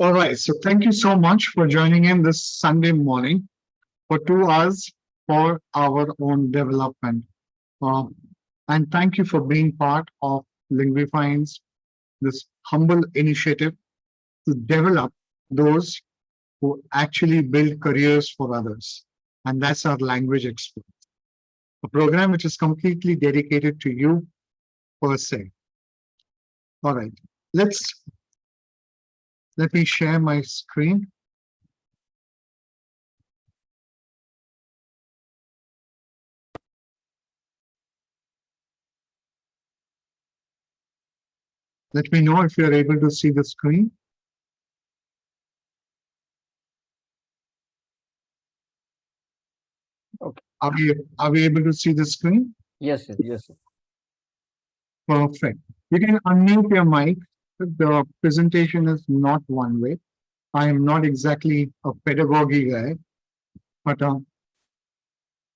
All right. So thank you so much for joining in this Sunday morning for 2 hours for our own development. Uh, and thank you for being part of Linguifine's this humble initiative to develop those who actually build careers for others. And that's our language expert, a program which is completely dedicated to you per se. All right. Let's let me share my screen. Let me know if you're able to see the screen. Okay. Are we able to see the screen? Yes, sir. Yes, sir. Perfect. You can unmute your mic. The presentation is not one way. I am not exactly a pedagogy guy, but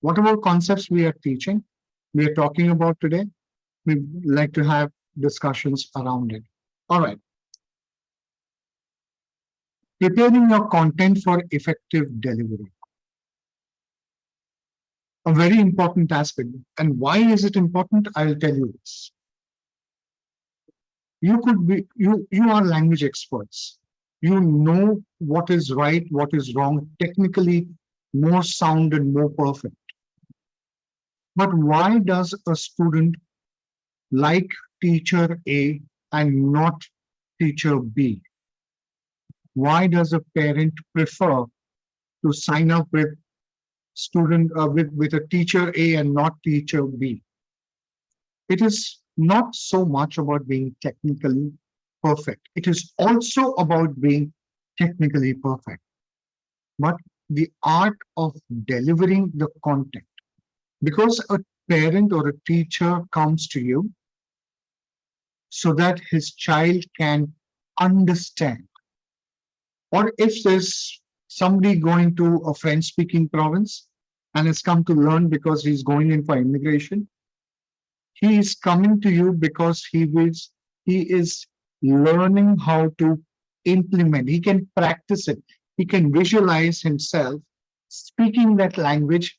whatever concepts we are teaching, we are talking about today, we like to have discussions around it. All right. Preparing your content for effective delivery. A very important aspect. And why is it important? I'll tell you this. You are language experts. You know what is right, what is wrong, technically more sound and more perfect. But why does a student like teacher A and not teacher B? Why does a parent prefer to sign up with student with a teacher A and not teacher B? It is not so much about being technically perfect. It is also about being technically perfect, but the art of delivering the content. Because a parent or a teacher comes to you so that his child can understand. Or if there's somebody going to a French speaking province and has come to learn because he's going in for immigration, he is coming to you because he is learning how to implement. He can practice it. He can visualize himself speaking that language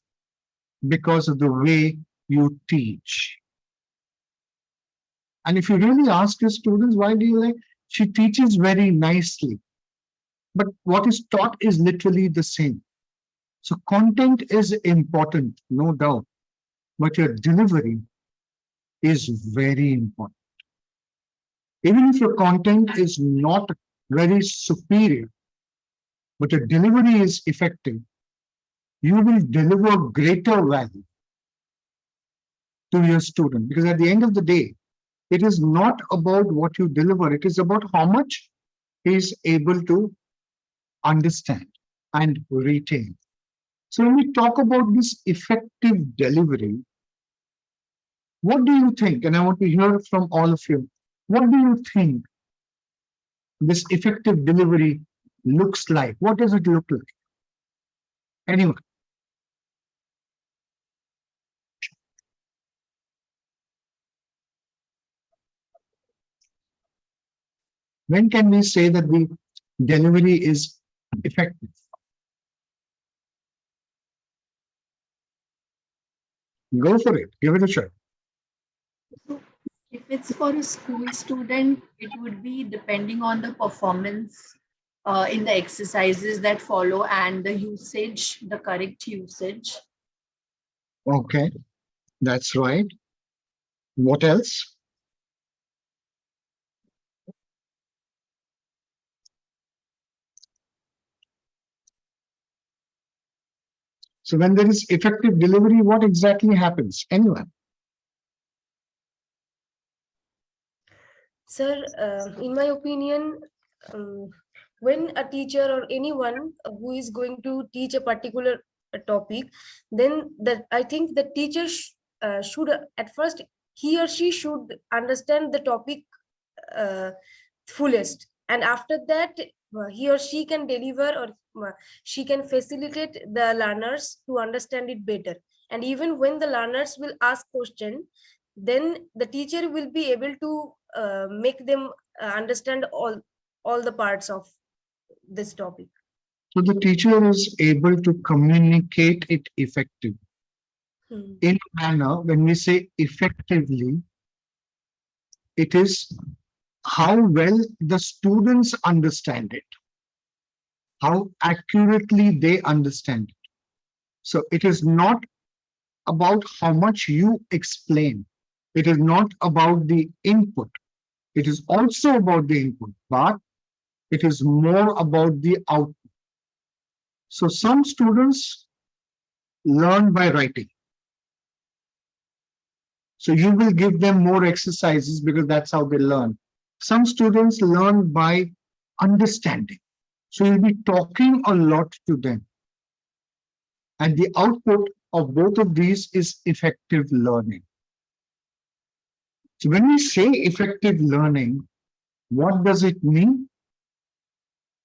because of the way you teach. And if you really ask your students, why do you like? She teaches very nicely, but what is taught is literally the same. So content is important, no doubt, but your delivery is very important. Even if your content is not very superior, but your delivery is effective, you will deliver greater value to your student. Because at the end of the day, it is not about what you deliver, it is about how much he is able to understand and retain. So when we talk about this effective delivery, what do you think? And I want to hear from all of you. What do you think this effective delivery looks like? What does it look like? Anyone? When can we say that the delivery is effective? Go for it. Give it a try. So if it's for a school student, it would be depending on the performance in the exercises that follow and the usage, the correct usage. Okay, that's right. What else? So when there is effective delivery, what exactly happens? Anyone? Sir, in my opinion, when a teacher or anyone who is going to teach a particular topic, then I think the teacher should at first he or she should understand the topic uh, fullest, and after that he or she can deliver or she can facilitate the learners to understand it better. And even when the learners will ask question, then the teacher will be able to make them understand all the parts of this topic? So the teacher is able to communicate it effectively. Hmm. In a manner, when we say effectively, it is how well the students understand it, how accurately they understand it. So it is not about how much you explain. It is not about the input. It is also about the input, but it is more about the output. So some students learn by writing. So you will give them more exercises because that's how they learn. Some students learn by understanding. So you'll be talking a lot to them. And the output of both of these is effective learning. So when we say effective learning, what does it mean?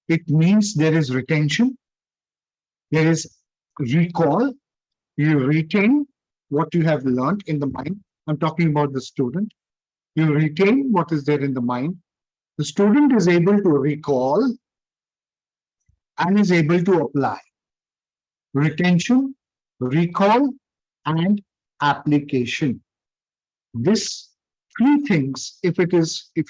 It means there is retention, there is recall, you retain what you have learned in the mind. I'm talking about the student. You retain what is there in the mind. The student is able to recall and is able to apply. Retention, recall, and application. This three things, if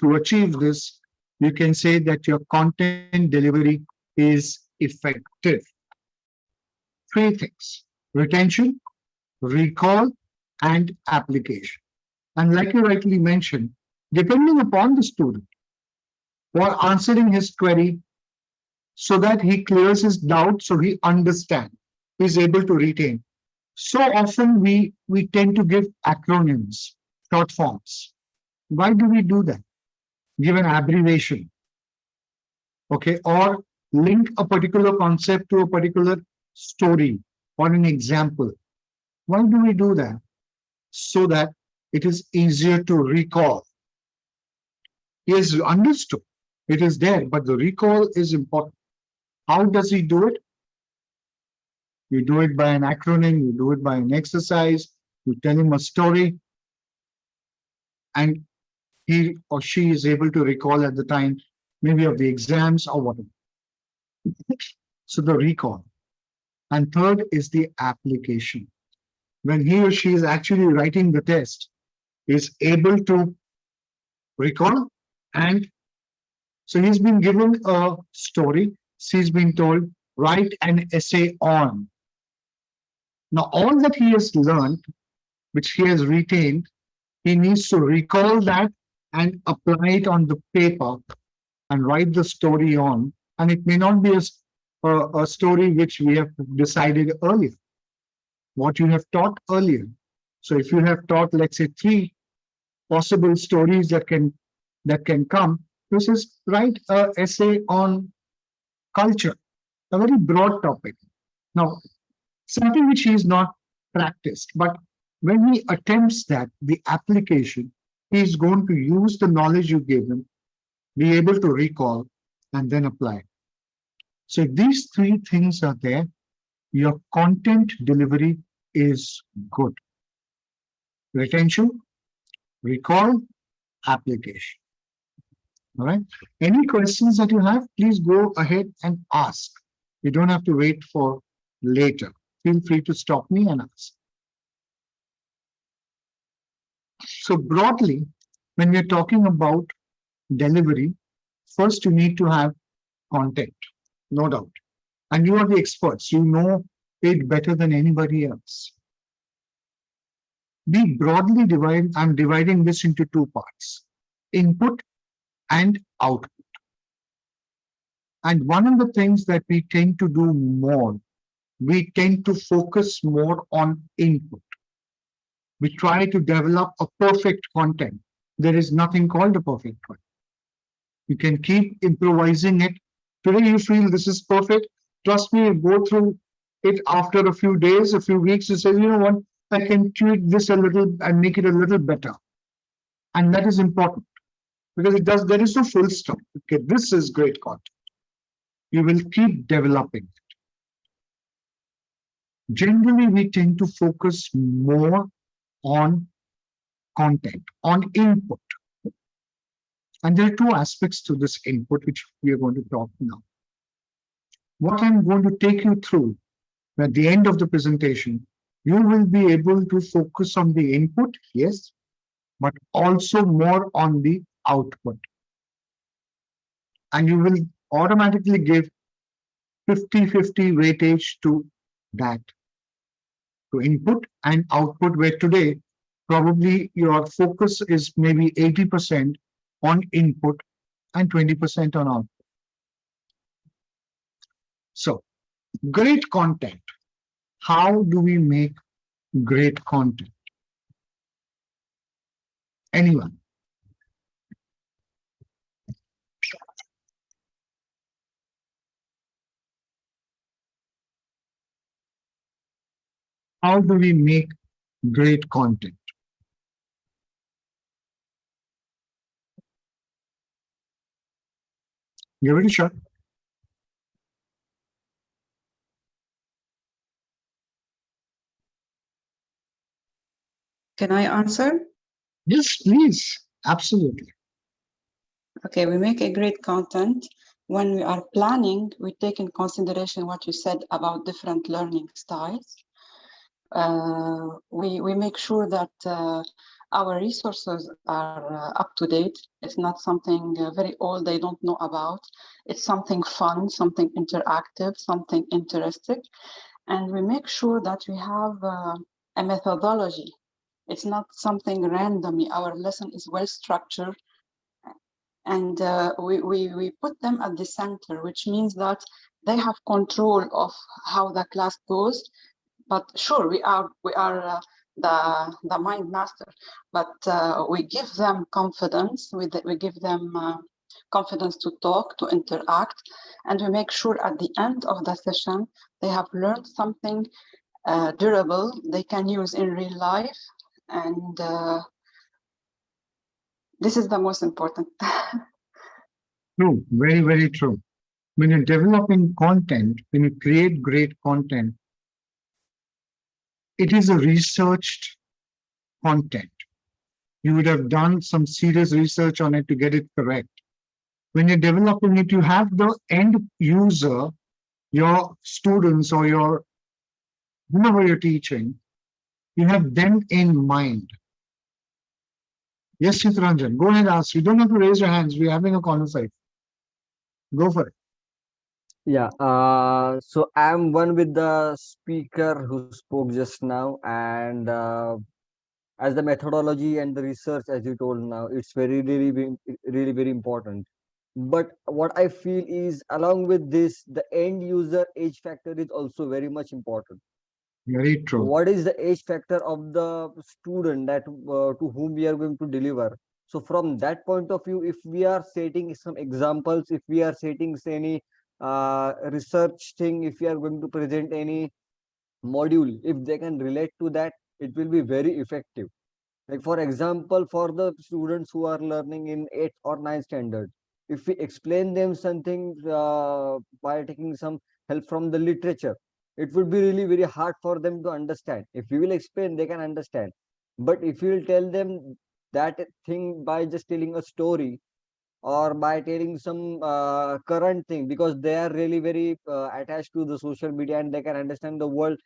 you achieve this, you can say that your content delivery is effective. Three things: retention, recall, and application. And like you rightly mentioned, depending upon the student or answering his query so that he clears his doubt, so he understands, he's able to retain. So often we tend to give acronyms, short forms. Why do we do that? Give an abbreviation, okay, or link a particular concept to a particular story or an example. Why do we do that? So that it is easier to recall. He has understood, it is there, but the recall is important. How does he do it? You do it by an acronym, you do it by an exercise, you tell him a story, and he or she is able to recall at the time, maybe of the exams or whatever. So the recall. And third is the application. When he or she is actually writing the test, is able to recall, and so he's been given a story. He's been told, write an essay on. Now, all that he has learned, which he has retained, he needs to recall that and apply it on the paper and write the story on. And it may not be a story which we have decided earlier, what you have taught earlier. So if you have taught, let's say, three possible stories that can come, this is write a essay on culture, a very broad topic. Now, something which he is not practiced, but when he attempts that, the application, he is going to use the knowledge you gave him, be able to recall, and then apply. So if these three things are there, your content delivery is good. Retention, recall, application. All right. Any questions that you have, please go ahead and ask. You don't have to wait for later. Feel free to stop me and ask. So broadly, when we're talking about delivery, first you need to have content, no doubt. And you are the experts. You know it better than anybody else. We broadly divide, I'm dividing this into two parts: input and output. And one of the things that we tend to do more, we tend to focus more on input. We try to develop a perfect content. There is nothing called a perfect content. You can keep improvising it. Today you feel this is perfect. Trust me, go through it after a few days, a few weeks, you say, you know what, I can tweak this a little and make it a little better. And that is important because there is no full stop. Okay, this is great content. You will keep developing. Generally, we tend to focus more on content, on input. And there are two aspects to this input, which we are going to talk now. What I'm going to take you through at the end of the presentation, you will be able to focus on the input, yes, but also more on the output. And you will automatically give 50-50 weightage to that, to input and output, where today probably your focus is maybe 80% on input and 20% on output. So, great content. How do we make great content? Anyone? How do we make great content? Give it a shot. Can I answer? Yes, please. Absolutely. Okay, we make a great content. When we are planning, we take in consideration what you said about different learning styles. We make sure that our resources are up to date. It's not something very old they don't know about. It's something fun, something interactive, something interesting. And we make sure that we have a methodology. It's not something randomly. Our lesson is well structured. And we put them at the center, which means that they have control of how the class goes. But sure, we are the mind master, but we give them confidence. We give them confidence to talk, to interact, and we make sure at the end of the session they have learned something durable they can use in real life, and this is the most important. True. Very, very true. When you're developing content, when you create great content, it is a researched content. You would have done some serious research on it to get it correct. When you're developing it, you have the end user, your students or your whoever you're teaching, you have them in mind. Yes, Chitranjan, go ahead, ask. You don't have to raise your hands. We're having a conversation. Go for it. Yeah, so I'm one with the speaker who spoke just now, and as the methodology and the research, as you told now, it's really very important. But what I feel is, along with this, the end user age factor is also very much important. Very true. What is the age factor of the student that to whom we are going to deliver? So from that point of view, if we are setting some examples, if we are setting say, any research thing, if we are going to present any module, if they can relate to that, it will be very effective. Like for example, for the students who are learning in 8th or 9th standard, if we explain them something by taking some help from the literature, it would be really very hard for them to understand. If we will explain, they can understand. But if you will tell them that thing by just telling a story, or by telling some current thing, because they are really very attached to the social media and they can understand the world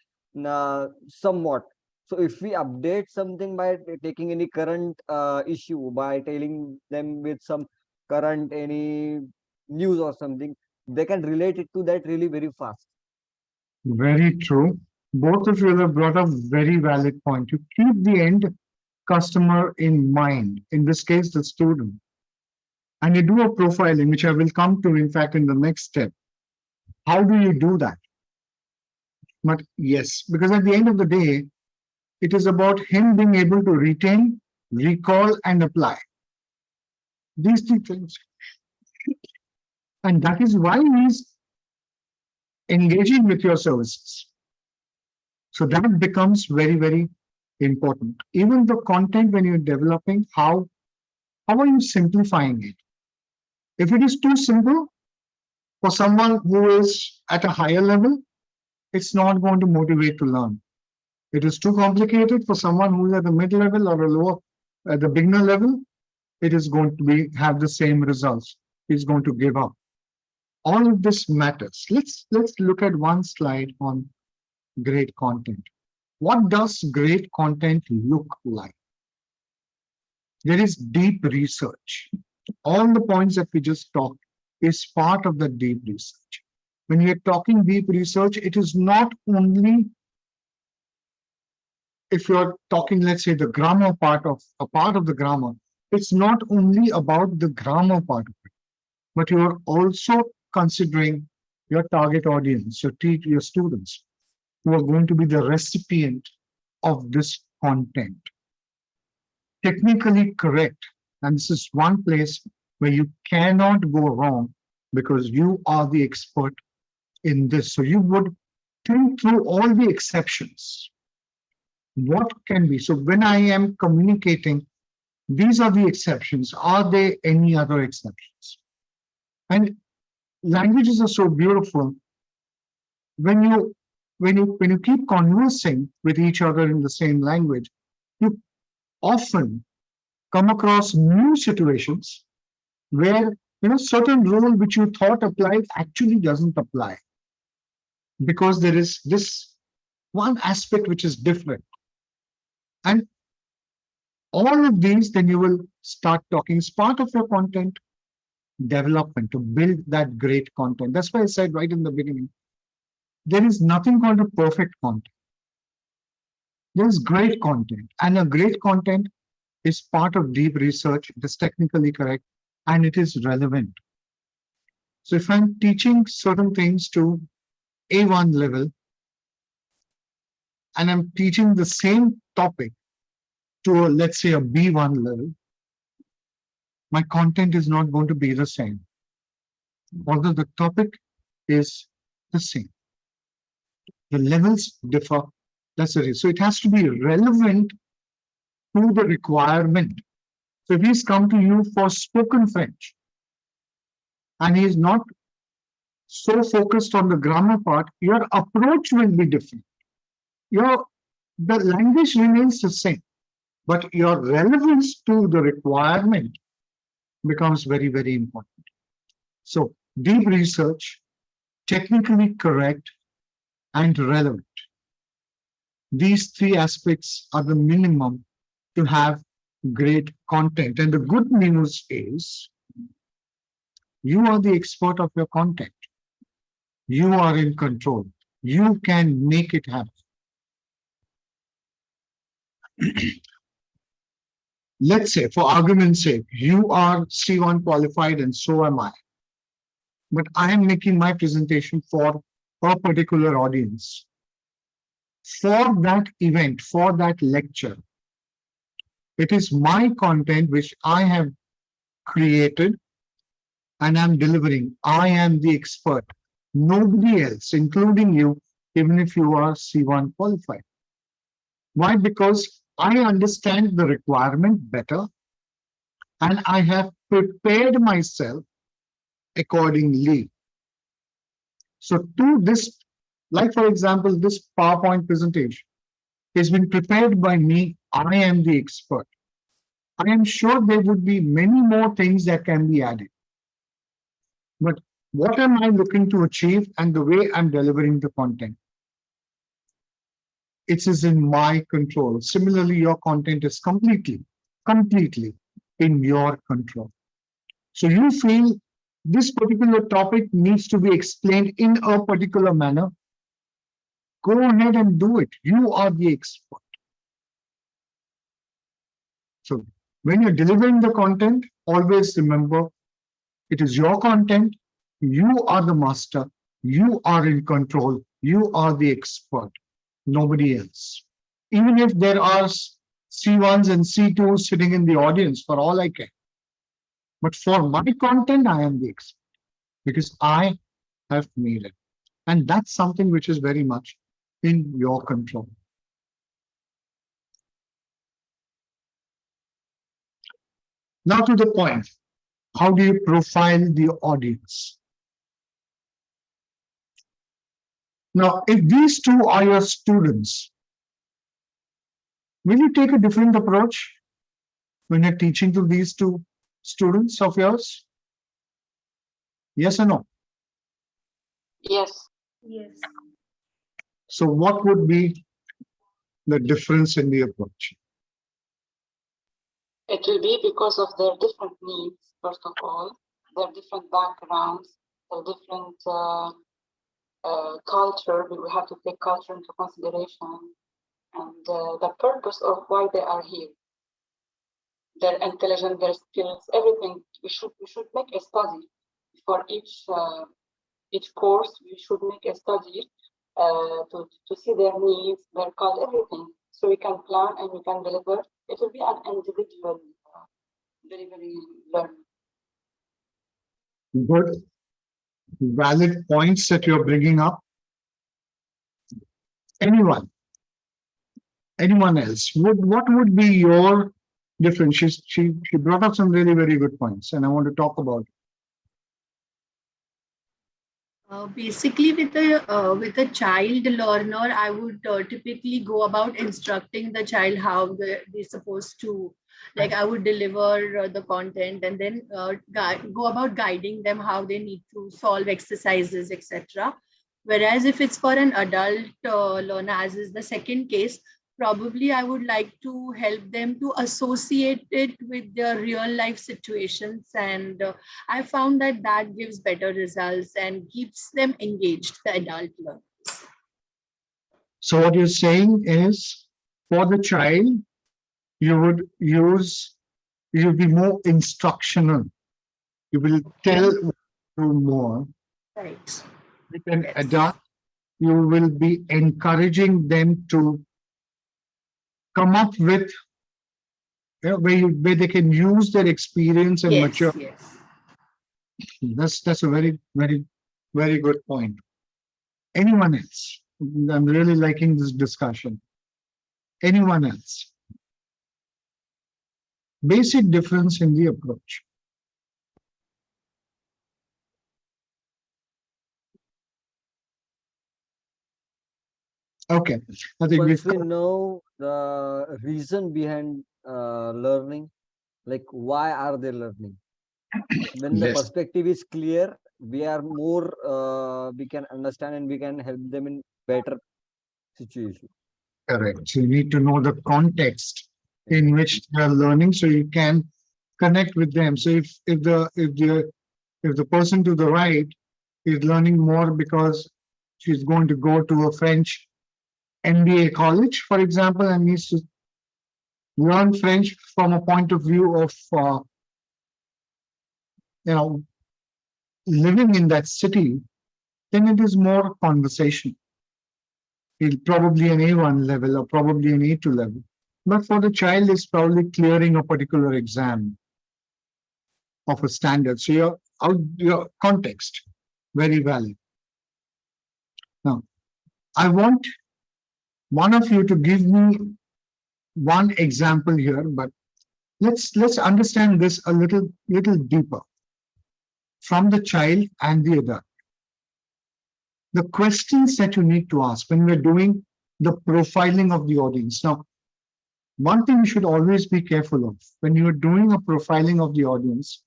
somewhat. So if we update something by taking any current issue, by telling them with some current any news or something, they can relate it to that really very fast. Very true. Both of you have brought a very valid point. You keep the end customer in mind, in this case, the student. And you do a profiling, which I will come to, in fact, in the next step. How do you do that? But yes, because at the end of the day, it is about him being able to retain, recall, and apply these three things. And that is why he's engaging with your services. So that becomes very, very important. Even the content when you're developing, how are you simplifying it? If it is too simple for someone who is at a higher level, it's not going to motivate to learn. It is too complicated for someone who is at the mid level or a lower, at the beginner level, it is going to have the same results. He's going to give up. All of this matters. Let's look at one slide on great content. What does great content look like? There is deep research. All the points that we just talked is part of the deep research. When we are talking deep research, it is not only, if you're talking, let's say, the grammar part of a part of the grammar, it's not only about the grammar part of it, but you're also considering your target audience, your students, who are going to be the recipient of this content. Technically correct, and this is one place where you cannot go wrong because you are the expert in this. So you would think through all the exceptions. What can be? So when I am communicating, these are the exceptions. Are there any other exceptions? And languages are so beautiful. When you keep conversing with each other in the same language, you often come across new situations where certain rule which you thought applied actually doesn't apply, because there is this one aspect which is different. And all of these, then you will start talking as part of your content development to build that great content. That's why I said right in the beginning, there is nothing called a perfect content. There's great content, and a great content is part of deep research. It is technically correct and it is relevant. So if I'm teaching certain things to A1 level and I'm teaching the same topic to let's say a B1 level, my content is not going to be the same, although the topic is the same. The levels differ. That's the reason. So it has to be relevant to the requirement. So if he's come to you for spoken French and he is not so focused on the grammar part, your approach will be different. The language remains the same, but your relevance to the requirement becomes very, very important. So deep research, technically correct, and relevant. These three aspects are the minimum to have great content. And the good news is you are the expert of your content. You are in control. You can make it happen. Let's say, for argument's sake, you are C1 qualified and so am I. But I am making my presentation for a particular audience. For that event, for that lecture, it is my content which I have created and I'm delivering. I am the expert. Nobody else, including you, even if you are C1 qualified. Why? Because I understand the requirement better and I have prepared myself accordingly. So to this, like for example, this PowerPoint presentation has been prepared by me. I am the expert. I am sure there would be many more things that can be added. But what am I looking to achieve and the way I'm delivering the content? It is in my control. Similarly, your content is completely in your control. So you feel this particular topic needs to be explained in a particular manner. Go ahead and do it. You are the expert. So when you're delivering the content, always remember it is your content. You are the master. You are in control. You are the expert. Nobody else. Even if there are C1s and C2s sitting in the audience, for all I care. But for my content, I am the expert because I have made it. And that's something which is very much in your control. Now to the point, how do you profile the audience? Now, if these two are your students, will you take a different approach when you're teaching to these two students of yours? Yes or no? Yes, Yes. So what would be the difference in the approach? it will be because of their different needs, first of all, their different backgrounds, their different culture. We have to take culture into consideration and the purpose of why they are here. Their intelligence, their skills, everything. We should make a study for each course. We should make a study to see their needs, their culture, everything, so we can plan and we can deliver. It will be an individual delivery learning. Good, valid points that you're bringing up. Anyone, anyone else? What would be your difference? She brought up some really very good points, and I want to talk about it. Basically, with a child learner, I would typically go about instructing the child how they're supposed to, like I would deliver the content and then go about guiding them how they need to solve exercises, etc. Whereas if it's for an adult learner, as is the second case, probably I would like to help them to associate it with their real life situations, and I found that that gives better results and keeps them engaged, the adult learner. So what you're saying is, for the child, you would use, you'll be more instructional. You will tell what to do more. Right. With an Yes. adult, you will be encouraging them to come up with, where they can use their experience and mature. Yes. That's a very, very, very good point. Anyone else? I'm really liking this discussion. Anyone else? Basic difference in the approach. Okay, I think Once we've we know the reason behind learning, like why are they learning? When the yes, perspective is clear, we are more, we can understand and we can help them in better situation. correct. So you need to know the context in Exactly. which they are learning, so you can connect with them. So if the person to the right is learning more because she's going to go to a French MBA college, for example, and needs to learn French from a point of view of you know living in that city, then it is more conversation. It's probably an A1 level or probably an A2 level. But for the child, it's probably clearing a particular exam of a standard. So your context, very valid. Now, I want one of you to give me one example here, but let's understand this a little deeper from the child and the adult. The questions that you need to ask when we're doing the profiling of the audience. Now, one thing you should always be careful of when you're doing a profiling of the audience,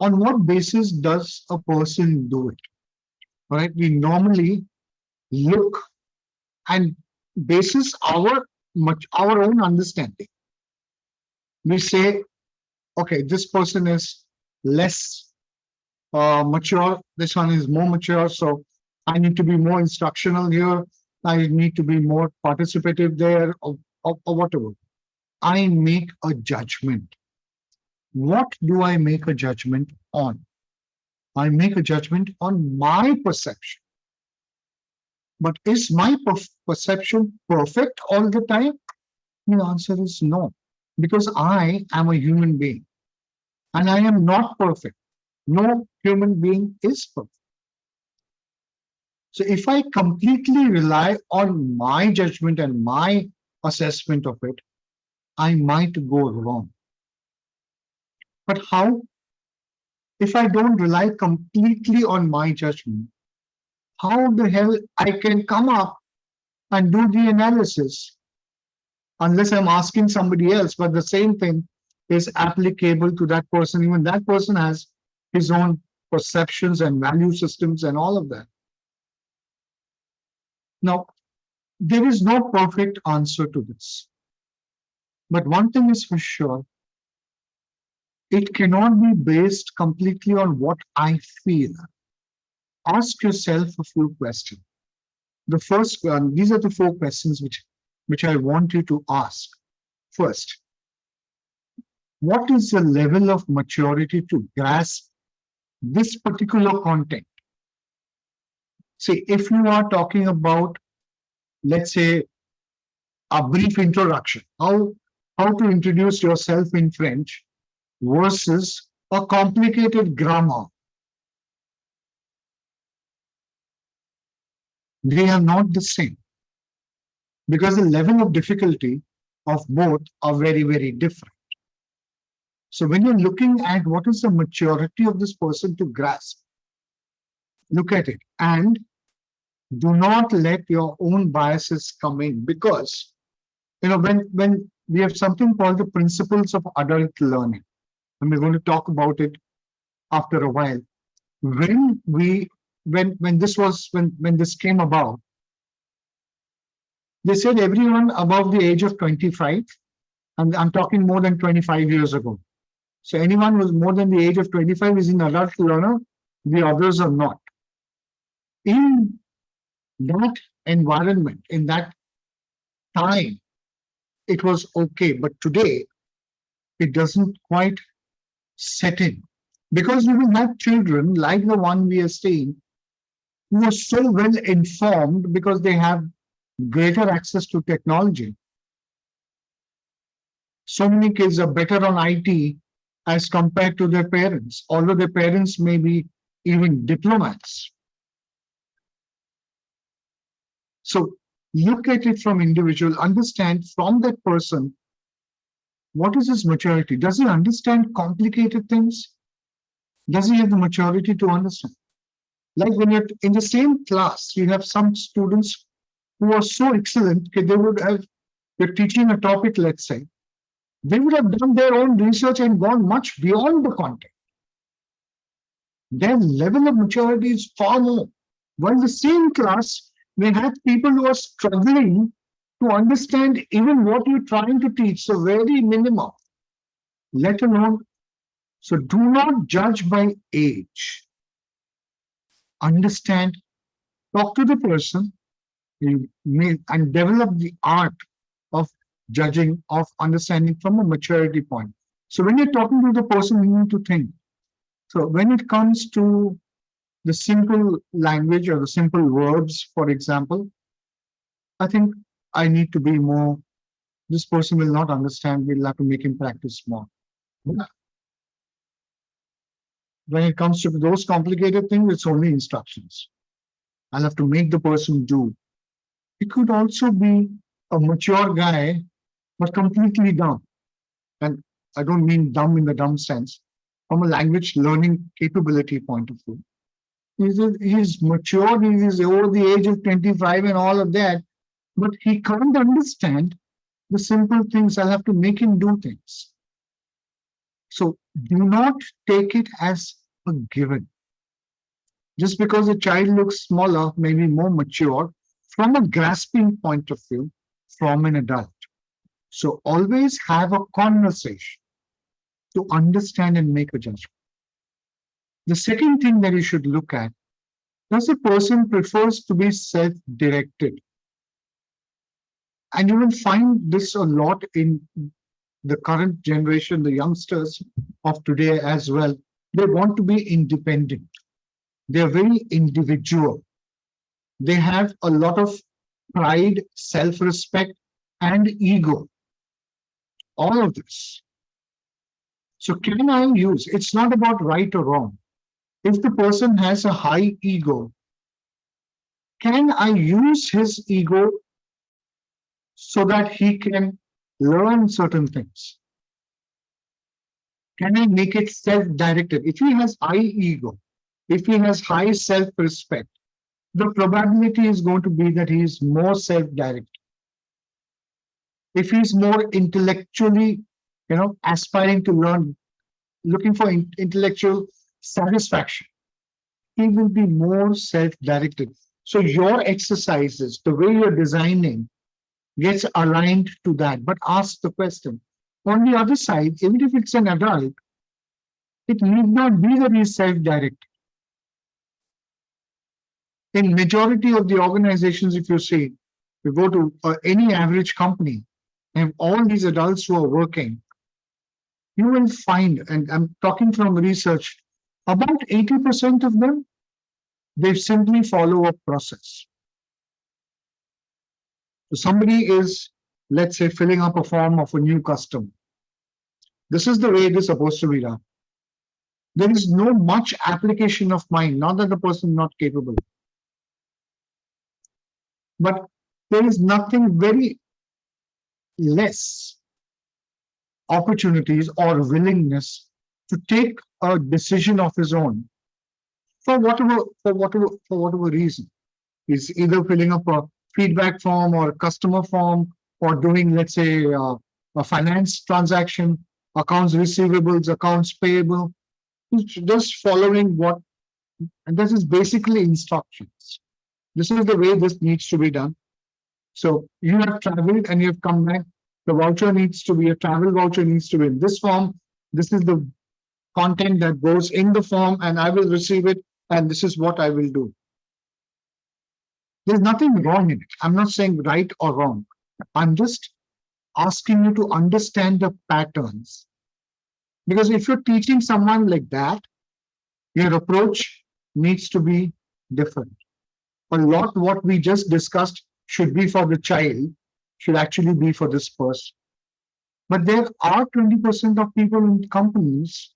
on what basis does a person do it? Right? We normally look and basis our own understanding. We say, okay, this person is less mature, this one is more mature, so I need to be more instructional here, I need to be more participative there, or whatever. I make a judgment. What do I make a judgment on? I make a judgment on my perception. But is my perception perfect all the time? The answer is no, because I am a human being and I am not perfect. No human being is perfect. So if I completely rely on my judgment and my assessment of it, I might go wrong. But how? If I don't rely completely on my judgment, how the hell I can come up and do the analysis unless I'm asking somebody else, but the same thing is applicable to that person. Even that person has his own perceptions and value systems and all of that. Now, there is no perfect answer to this. But one thing is for sure, it cannot be based completely on what I feel. Ask yourself a few questions. The first one, these are the four questions which I want you to ask. First, what is the level of maturity to grasp this particular content? See, if you are talking about, let's say, a brief introduction, how to introduce yourself in French versus a complicated grammar, they are not the same because the level of difficulty of both are very, very different. So when you're looking at what is the maturity of this person to grasp, look at it and do not let your own biases come in, because when we have something called the principles of adult learning, and we're going to talk about it after a while. When this came about, they said everyone above the age of 25, and I'm talking more than 25 years ago. So anyone who's more than the age of 25 is an adult learner, the others are not. In that environment, in that time, it was okay. But today, it doesn't quite set in. Because we will have children like the one we are seeing who are so well informed because they have greater access to technology. So many kids are better on IT as compared to their parents, although their parents may be even diplomats. So look at it from individual, understand from that person, what is his maturity? Does he understand complicated things? Does he have the maturity to understand? Like when you're in the same class, you have some students who are so excellent that they would have, they're teaching a topic, let's say, they would have done their own research and gone much beyond the content. Their level of maturity is far more. While the same class may have people who are struggling to understand even what you're trying to teach, so very minimum, let alone. So do not judge by age. Understand, talk to the person, and develop the art of judging, of understanding from a maturity point. So when you're talking to the person, you need to think. So when it comes to the simple language or the simple verbs, for example, I think I need to be more, this person will not understand, we'll have to make him practice more. When it comes to those complicated things, it's only instructions. I'll have to make the person do. It could also be a mature guy, but completely dumb. And I don't mean dumb in the dumb sense, from a language learning capability point of view. He's mature, he's over the age of 25 and all of that, but he can't understand the simple things. I'll have to make him do things. So do not take it as a given. Just because a child looks smaller, maybe more mature, from a grasping point of view, from an adult. So always have a conversation to understand and make a judgment. The second thing that you should look at, does the person prefers to be self-directed? And you will find this a lot in the current generation, the youngsters of today as well. They want to be independent. They're very individual. They have a lot of pride, self-respect, and ego. All of this. So can I use, it's not about right or wrong. If the person has a high ego, can I use his ego so that he can learn certain things? Can I make it self-directed? If he has high ego, if he has high self-respect, the probability is going to be that he is more self-directed. If he's more intellectually, aspiring to learn, looking for intellectual satisfaction, he will be more self-directed. So your exercises, the way you're designing, gets aligned to that. But ask the question. On the other side, even if it's an adult, it need not be that he's self-directed. In majority of the organizations, if you see, you go to any average company, and all these adults who are working, you will find, and I'm talking from research, about 80% of them, they simply follow a process. So somebody is, let's say, filling up a form of a new customer. This is the way it is supposed to be done. There is no much application of mind, not that the person is not capable, but there is nothing very less opportunities or willingness to take a decision of his own for whatever reason. He's either filling up a feedback form or a customer form or doing, let's say, a finance transaction, accounts receivables, accounts payable. He's just following what, and this is basically instructions. This is the way this needs to be done. So you have traveled and you have come back. The voucher needs to be, a travel voucher needs to be in this form. This is the content that goes in the form and I will receive it and this is what I will do. There's nothing wrong in it. I'm not saying right or wrong. I'm just asking you to understand the patterns. Because if you're teaching someone like that, your approach needs to be different. A lot what we just discussed should be for the child, should actually be for this person. But there are 20% of people in companies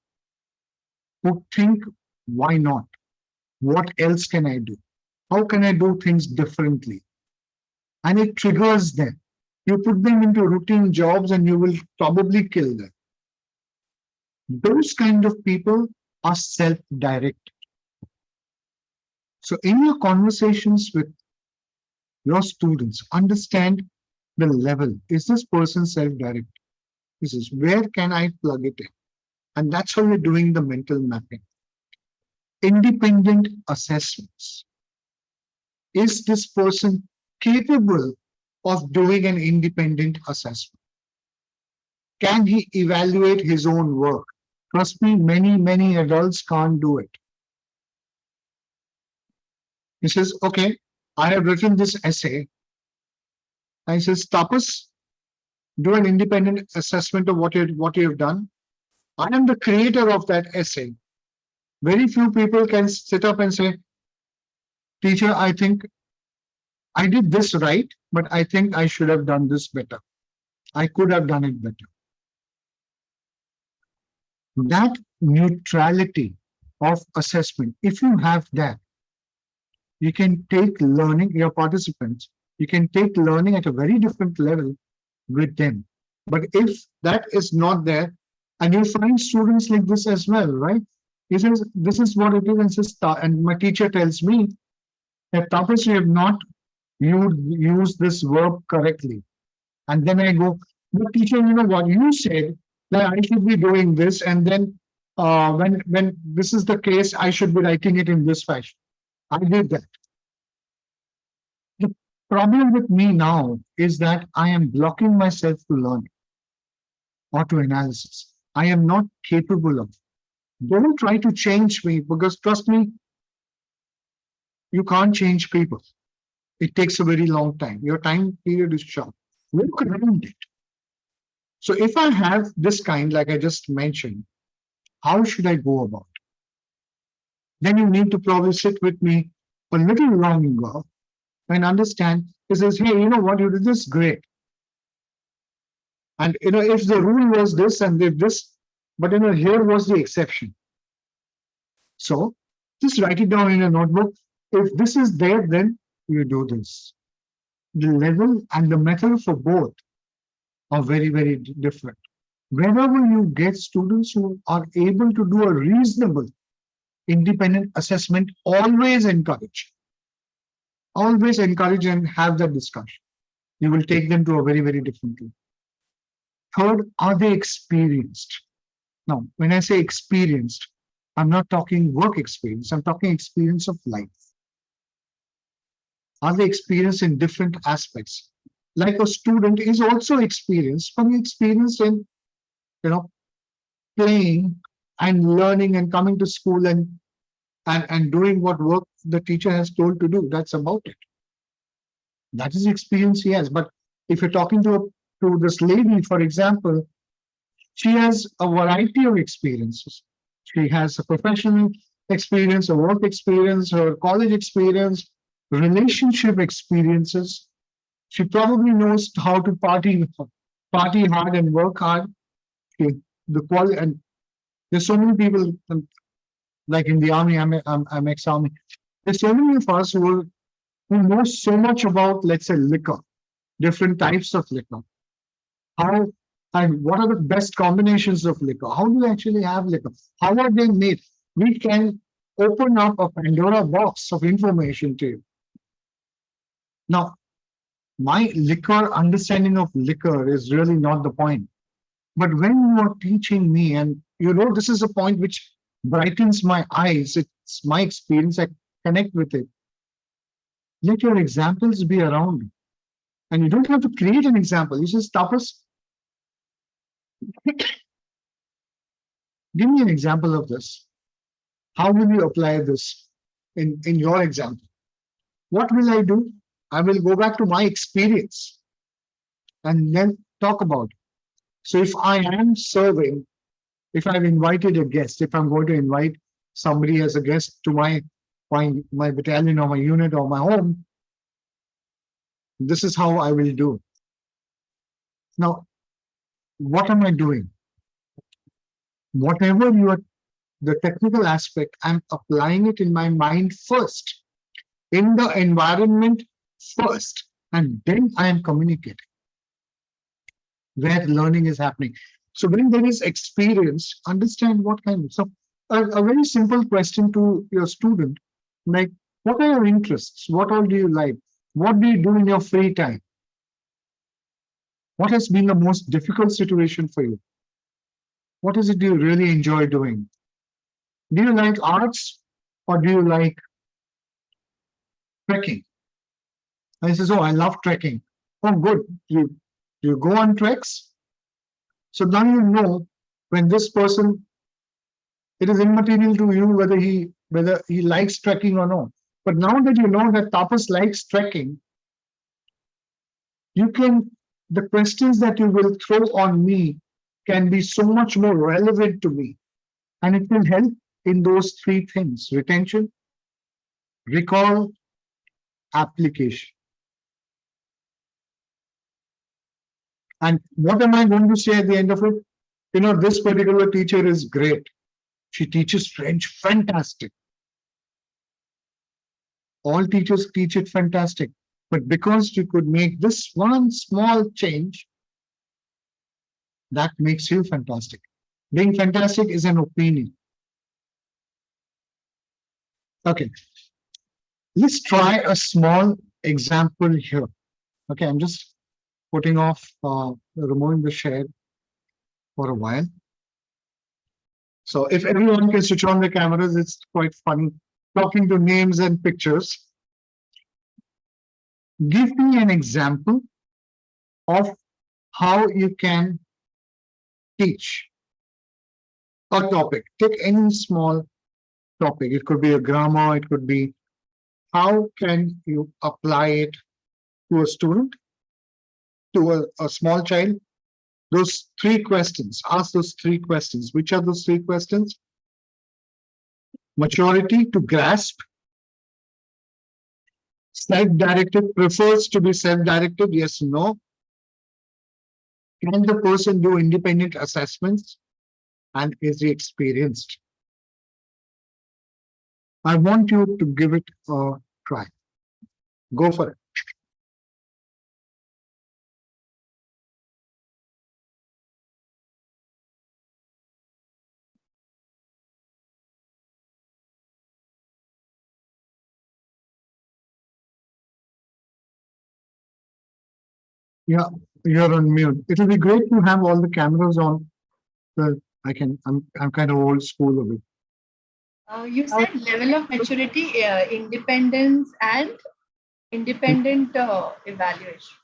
who think, why not? What else can I do? How can I do things differently? And it triggers them. You put them into routine jobs and you will probably kill them. Those kind of people are self-directed. So in your conversations with your students, understand the level. Is this person self-directed? This is where can I plug it in? And that's how you're doing the mental mapping. Independent assessments. Is this person capable of doing an independent assessment? Can he evaluate his own work? Trust me, many adults can't do it. He says, okay, I have written this essay. And he says, Tapas, do an independent assessment of what you have done. I am the creator of that essay. Very few people can sit up and say, teacher, I think I did this right, but I think I should have done this better. I could have done it better. That neutrality of assessment, if you have that, you can take learning, your participants, you can take learning at a very different level with them. But if that is not there, and you find students like this as well, right? He says, this is what it is, and says, and my teacher tells me that Tapas, you have not used this verb correctly. And then I go, but teacher, you know what you said that I should be doing this, and then when this is the case, I should be writing it in this fashion. I did that. The problem with me now is that I am blocking myself to learning or to analysis. I am not capable of. Don't try to change me because trust me, you can't change people. It takes a very long time. Your time period is short. Look around it. So if I have this kind, like I just mentioned, how should I go about it? Then you need to probably sit with me a little longer and understand. He says, hey, you know what, you did this great. And if the rule was this and if this, but here was the exception. So just write it down in a notebook. If this is there, then you do this. The level and the method for both are very different. Wherever you get students who are able to do a reasonable independent assessment, always encourage. Always encourage and have that discussion. You will take them to a very different level. Third, are they experienced? Now, when I say experienced, I'm not talking work experience. I'm talking experience of life. Are they experienced in different aspects? Like a student is also experienced, but experienced in, you know, playing and learning and coming to school and doing what work the teacher has told to do. That's about it. That is the experience he has. But if you're talking to this lady, for example, she has a variety of experiences. She has a professional experience, a work experience, her college experience, relationship experiences. She probably knows how to party hard and work hard. Okay, the quality, and there's so many people like in the army. I'm ex-army. There's so many of us who know so much about, let's say, liquor, different types of liquor. How and what are the best combinations of liquor? How do you actually have liquor? How are they made? We can open up a Pandora box of information to you. Now, my liquor understanding of liquor is really not the point. But when you are teaching me, and this is a point which brightens my eyes, it's my experience, I connect with it. Let your examples be around. And you don't have to create an example. You just Tapas, give me an example of this. How will you apply this in your example? What will I do? I will go back to my experience and then talk about it. So if I am serving, if I've invited a guest, if I'm going to invite somebody as a guest to my battalion or my unit or my home, this is how I will do. Now, what am I doing? Whatever the technical aspect, I'm applying it in my mind first, in the environment first, and then I am communicating where learning is happening. So when there is experience, understand what kind of. So a very simple question to your student, like, what are your interests? What all do you like? What do you do in your free time? What has been the most difficult situation for you? What is it you really enjoy doing? Do you like arts or do you like trekking? And he says, oh, I love trekking. Oh, good. You go on treks? So now you know when this person, it is immaterial to you whether he likes trekking or not. But now that you know that Tapas likes trekking, the questions that you will throw on me can be so much more relevant to me. And it will help in those three things: retention, recall, application. And what am I going to say at the end of it? This particular teacher is great. She teaches French fantastic. All teachers teach it fantastic. But because you could make this one small change, that makes you fantastic. Being fantastic is an opinion. Okay, let's try a small example here. Okay, I'm just putting off, removing the share for a while. So if everyone can switch on the cameras, it's quite funny talking to names and pictures. Give me an example of how you can teach a topic. Take any small topic. It could be a grammar, it could be how can you apply it to a student, to a small child? Those three questions. Ask those three questions. Which are those three questions? Maturity, to grasp. Self-directed, prefers to be self-directed, yes, no. Can the person do independent assessments? And is he experienced? I want you to give it a try. Go for it. Yeah, you're on mute. It'll be great to have all the cameras on. But I'm kind of old school of it. You said level of maturity, independence, and Independent evaluation.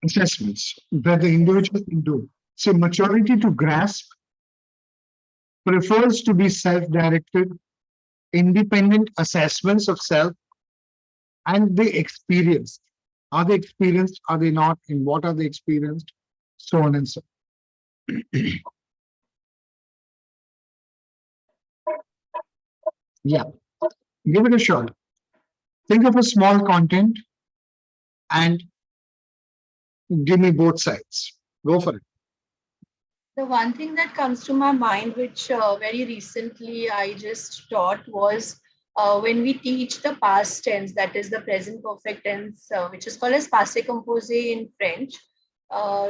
assessments that the individual can do. So maturity to grasp prefers to be self-directed, independent assessments of self, and they experienced. Are they experienced? Are they not? In what are they experienced? So on and so. Yeah, give it a shot. Think of a small content and give me both sides. Go for it. The one thing that comes to my mind, which very recently I just taught, was when we teach the past tense, that is the present perfect tense, which is called as passé composé in French.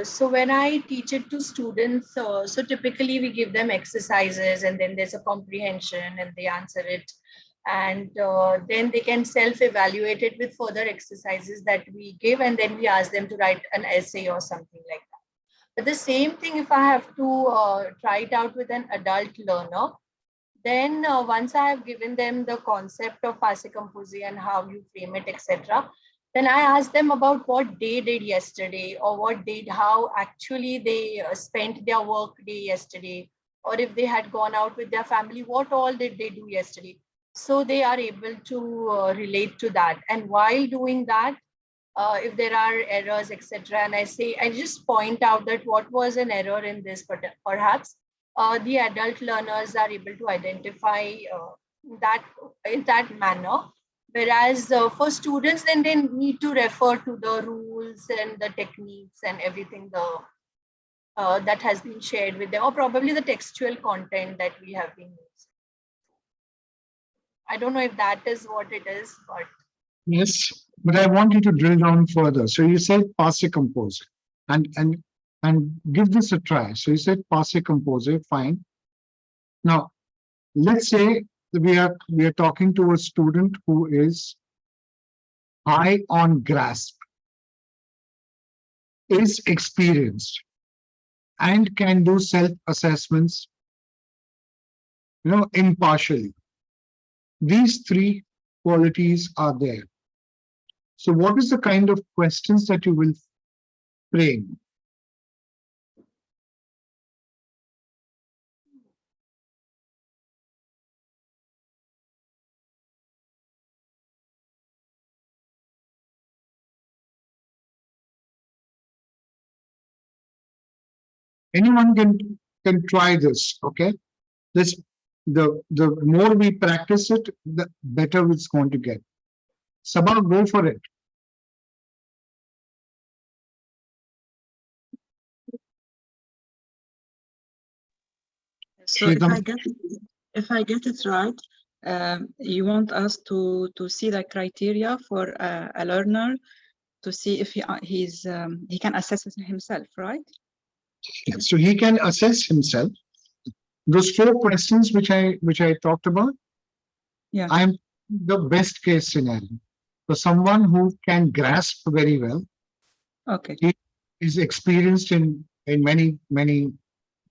So when I teach it to students, so typically we give them exercises and then there's a comprehension and they answer it. And then they can self-evaluate it with further exercises that we give, and then we ask them to write an essay or something like that. But the same thing, if I have to try it out with an adult learner, then once I have given them the concept of passé composé and how you frame it, etc., then I ask them about what they did yesterday, or how actually they spent their work day yesterday, or if they had gone out with their family, what all did they do yesterday? So they are able to relate to that. And while doing that, if there are errors, etc. And I just point out that what was an error in this, but perhaps the adult learners are able to identify that in that manner. Whereas for students, then they need to refer to the rules and the techniques and everything that has been shared with them, or probably the textual content that we have been using. I don't know if that is what it is, but Yes, but I want you to drill down further. So you said passe compose, and give this a try. So you said passe compose, fine. Now let's say we are talking to a student who is high on grasp, is experienced, and can do self-assessments, impartially. These three qualities are there. So what is the kind of questions that you will frame? Anyone can try this, okay? This the more we practice it, the better it's going to get. Sabah, go for it. So if Shritam, I get it right, you want us to see the criteria for a learner to see if he can assess himself, right? so he can assess himself. Those four questions which I talked about, Yeah. I'm the best case scenario. For someone who can grasp very well, Okay. he is experienced in many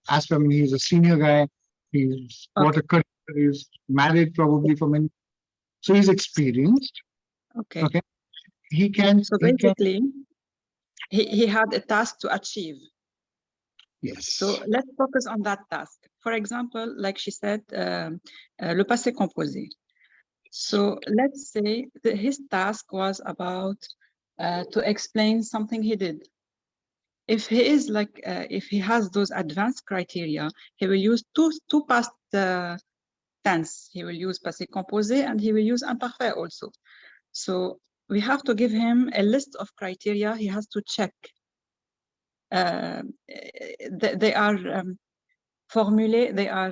aspects. I mean, he's a senior guy. He's got a career. He's married probably for many. So he's experienced. Okay. Okay. He can. So He can. basically, he had a task to achieve. Yes. So let's focus on that task. For example, like she said, le passé composé. So let's say that his task was about to explain something he did. If he is like, if he has those advanced criteria, he will use two past tense. He will use passé composé and he will use imparfait also. So we have to give him a list of criteria he has to check. They are formulated, they are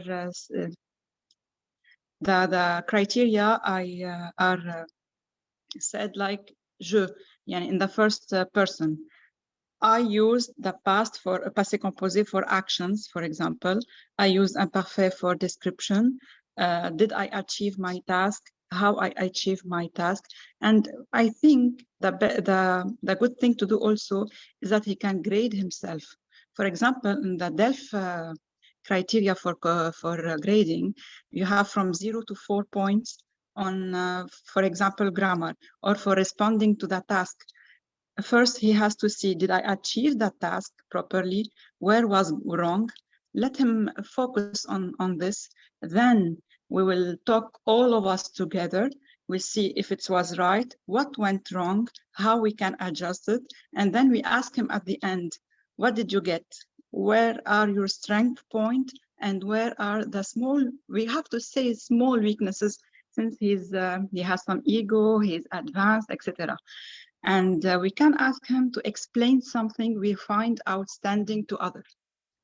the criteria are said like je, in the first person. I use the past for passé composé for actions, for example. I use imparfait for description. Did I achieve my task? How I achieve my task? And I think the good thing to do also is that he can grade himself. For example, in the DELF criteria for grading, you have from 0 to 4 points on, for example, grammar or for responding to the task. First, he has to see, did I achieve that task properly? Where was wrong? Let him focus on this. Then we will talk all of us together. We see if it was right, what went wrong, how we can adjust it. And then we ask him at the end, what did you get? Where are your strength points? And where are the small, we have to say small weaknesses, since he has some ego, he's advanced, etc. And we can ask him to explain something we find outstanding to others.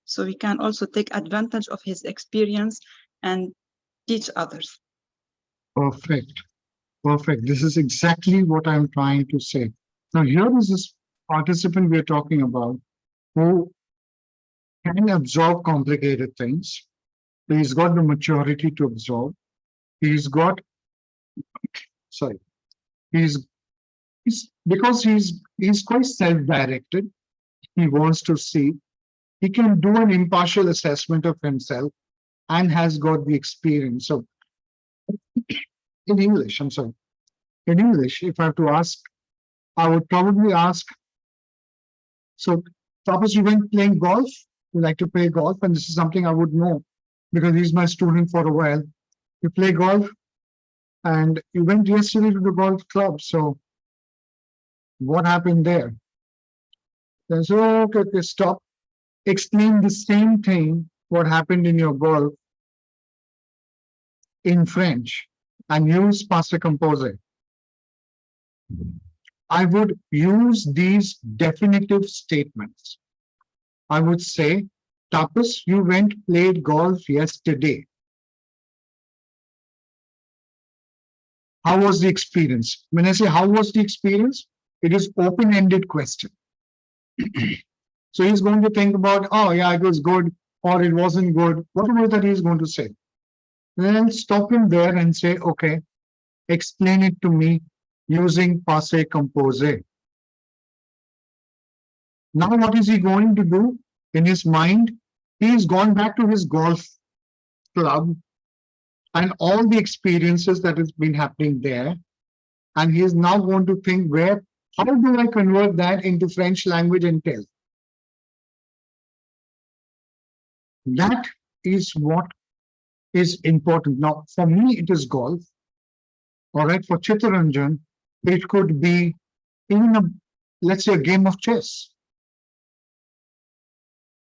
So we can also take advantage of his experience and teach others. Perfect. Perfect. This is exactly what I'm trying to say. Now, here is this participant we're talking about who can absorb complicated things. He's got the maturity to absorb. He's got, sorry, he's because he's quite self-directed. He wants to see. He can do an impartial assessment of himself and has got the experience. So in English, I'm sorry, in English, if I have to ask, I would probably ask, so suppose you went playing golf, you like to play golf, and this is something I would know because he's my student for a while. You play golf and you went yesterday to the golf club. So what happened there? Then so okay, stop. Explain the same thing, what happened in your golf in French and use passé composé. I would use these definitive statements. I would say, Tapas, you went played golf yesterday. How was the experience? When I say how was the experience, it is open-ended question. So he's going to think about, oh yeah, it was good or it wasn't good. Whatever that he's going to say. Then I'll stop him there and say, okay, explain it to me using passé composé. Now what is he going to do in his mind? He's gone back to his golf club and all the experiences that has been happening there. And he is now going to think how do I convert that into French language and tell? That is what is important. Now, for me, it is golf. All right, for Chittaranjan, it could be even let's say a game of chess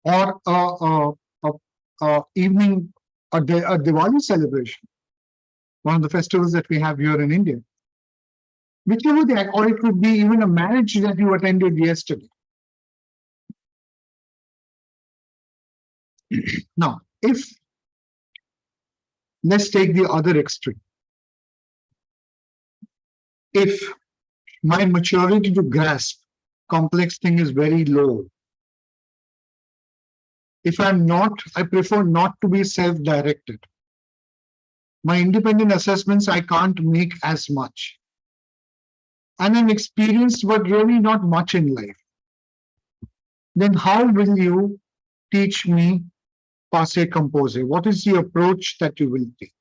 or a evening, a Diwali celebration, one of the festivals that we have here in India. Whichever that, or it could be even a marriage that you attended yesterday. Now, let's take the other extreme. If my maturity to grasp complex thing is very low, if I prefer not to be self-directed. My independent assessments, I can't make as much. And I'm experienced, but really not much in life. Then how will you teach me passé composé? What is the approach that you will take?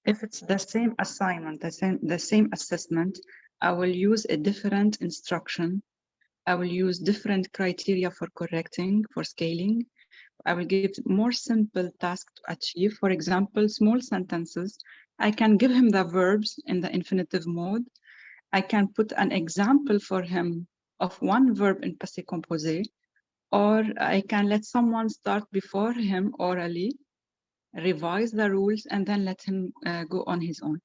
If it's the same assignment, the same assessment, I will use a different instruction. I will use different criteria for correcting, for scaling. I will give more simple tasks to achieve. For example, small sentences. I can give him the verbs in the infinitive mode. I can put an example for him of one verb in passé composé, or I can let someone start before him orally, revise the rules, and then let him go on his own.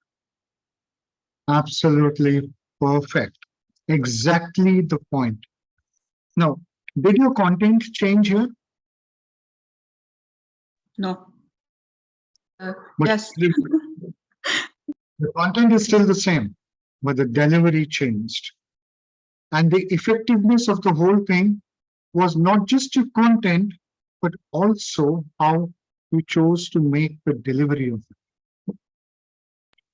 Absolutely perfect. Exactly the point. Now, did your content change here? No. But Yes. The content is still the same, but the delivery changed. And the effectiveness of the whole thing was not just your content, but also how you chose to make the delivery of it.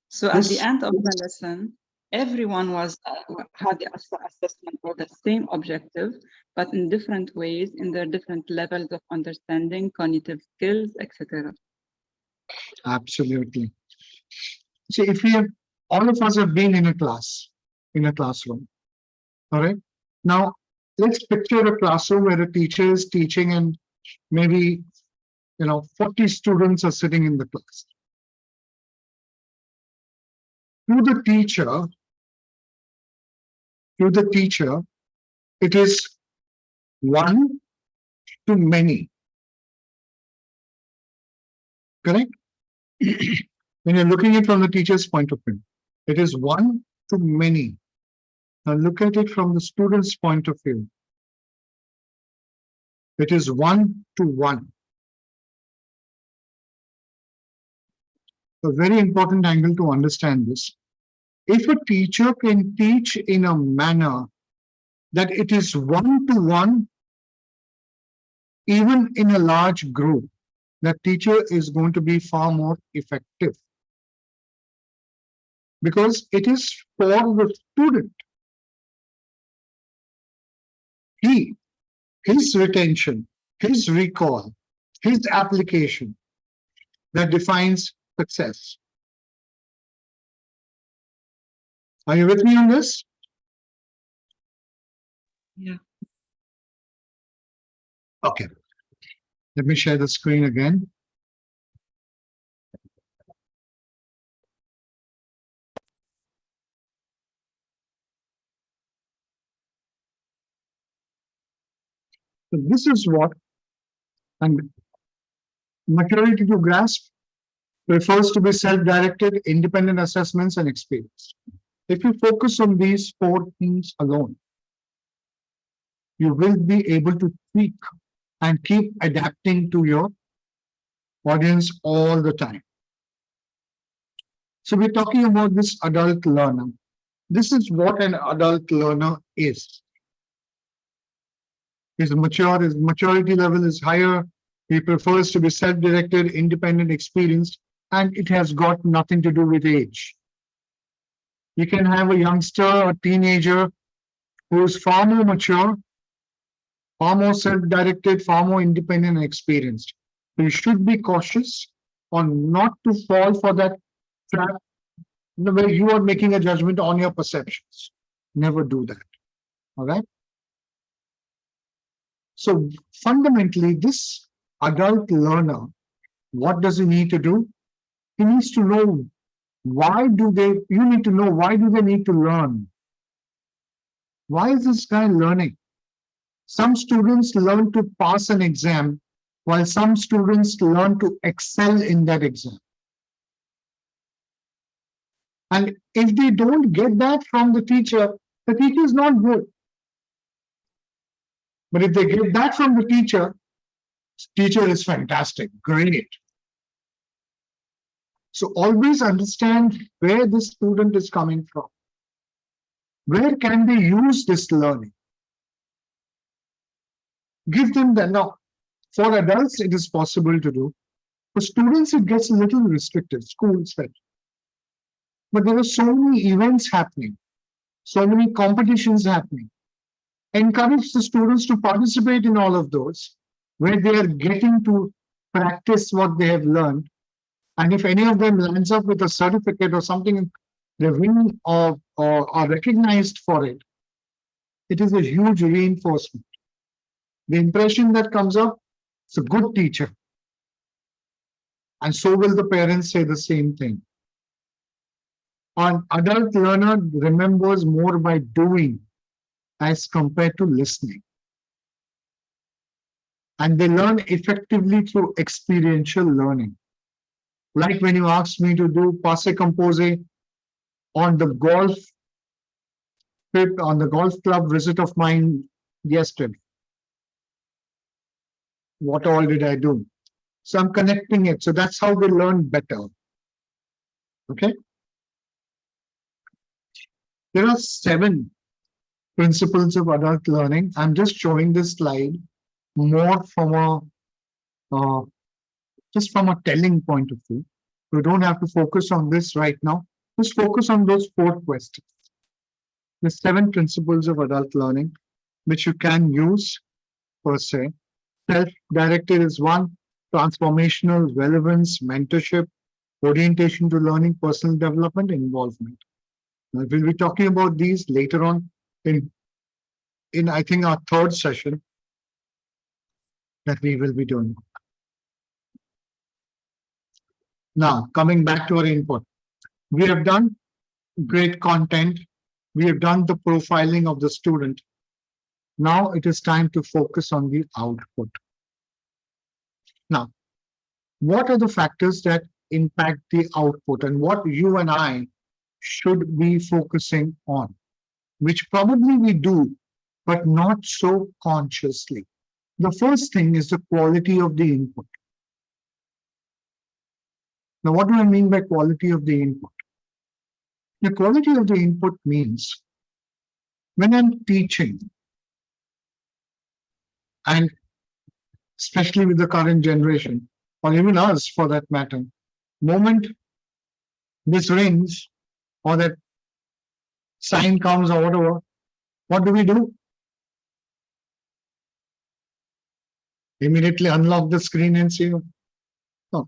So at the end of the lesson, everyone had the assessment for the same objective, but in different ways, in their different levels of understanding, cognitive skills, etc. Absolutely. See, if we have, all of us have been in a class, in a classroom, all right? Now, let's picture a classroom where a teacher is teaching and maybe, 40 students are sitting in the class. To the teacher, it is one to many, correct? When you're looking at it from the teacher's point of view, it is one to many. Now look at it from the student's point of view. It is one to one. A very important angle to understand this. If a teacher can teach in a manner that it is one to one, even in a large group, that teacher is going to be far more effective because it is for the student. His retention, his recall, his application that defines success. Are you with me on this? Yeah. Okay. Let me share the screen again. So this is what, and maturity to grasp refers to be self-directed, independent assessments and experience. If you focus on these four things alone, you will be able to tweak and keep adapting to your audience all the time. So we're talking about this adult learner. This is what an adult learner is. His maturity level is higher. He prefers to be self-directed, independent, experienced, and it has got nothing to do with age. You can have a youngster, a teenager who is far more mature, far more self-directed, far more independent and experienced. So you should be cautious on not to fall for that trap where you are making a judgment on your perceptions. Never do that. All right. So fundamentally, this adult learner, what does he need to do? He needs to know you need to know why do they need to learn? Why is this guy learning? Some students learn to pass an exam, while some students learn to excel in that exam. And if they don't get that from the teacher is not good. But if they get that from the teacher is fantastic, great. So always understand where the student is coming from. Where can they use this learning? Give them the no. For adults, it is possible to do. For students, it gets a little restricted, schools. But there are so many events happening, so many competitions happening. Encourage the students to participate in all of those, where they are getting to practice what they have learned. And if any of them lands up with a certificate or something, they win or are recognized for it, it is a huge reinforcement. The impression that comes up, it's a good teacher. And so will the parents say the same thing. An adult learner remembers more by doing as compared to listening. And they learn effectively through experiential learning. Like when you asked me to do passe compose on the golf trip, on the golf club visit of mine yesterday. What all did I do? So I'm connecting it. So that's how they learn better. Okay. There are 7 principles of adult learning. I'm just showing this slide more from just from a telling point of view. You don't have to focus on this right now. Just focus on those 4 questions. The 7 principles of adult learning, which you can use per se. Self-directed is 1, transformational, relevance, mentorship, orientation to learning, personal development, and involvement. Now, we'll be talking about these later on in I think our third session that we will be doing. Now, coming back to our input, we have done great content. We have done the profiling of the student. Now it is time to focus on the output. Now, what are the factors that impact the output and what you and I should be focusing on, which probably we do, but not so consciously. The first thing is the quality of the input. Now, what do I mean by quality of the input? The quality of the input means when I'm teaching, and especially with the current generation, or even us for that matter, moment this rings or that sign comes or whatever, what do? Immediately unlock the screen and see, oh,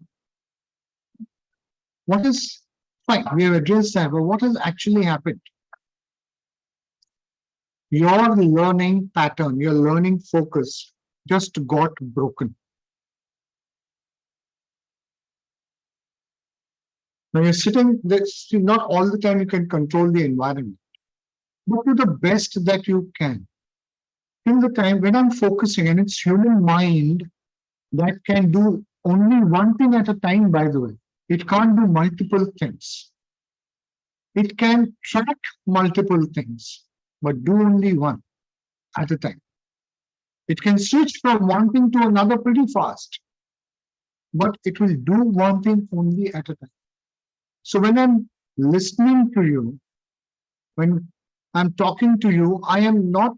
what is fine, we have addressed that, but what has actually happened? Your learning pattern, your learning focus just got broken. When you're sitting, not all the time you can control the environment, but do the best that you can. In the time when I'm focusing, and it's human mind that can do only one thing at a time, by the way. It can't do multiple things. It can track multiple things, but do only one at a time. It can switch from one thing to another pretty fast, but it will do one thing only at a time. So when I'm listening to you, when I'm talking to you, I am not,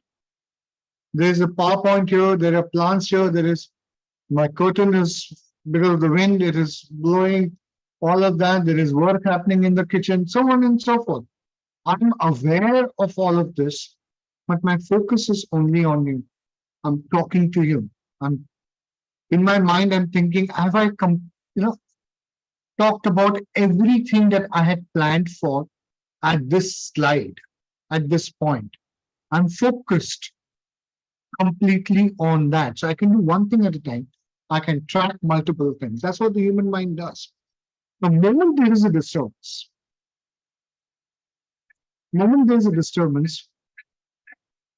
there's a PowerPoint here, there are plants here, there is, my curtain is, because of the wind, it is blowing, all of that, there is work happening in the kitchen, so on and so forth. I'm aware of all of this, but my focus is only on you. I'm talking to you. I'm in my mind, I'm thinking, have I talked about everything that I had planned for at this slide, at this point? I'm focused completely on that. So I can do one thing at a time. I can track multiple things. That's what the human mind does. The moment there is a disturbance,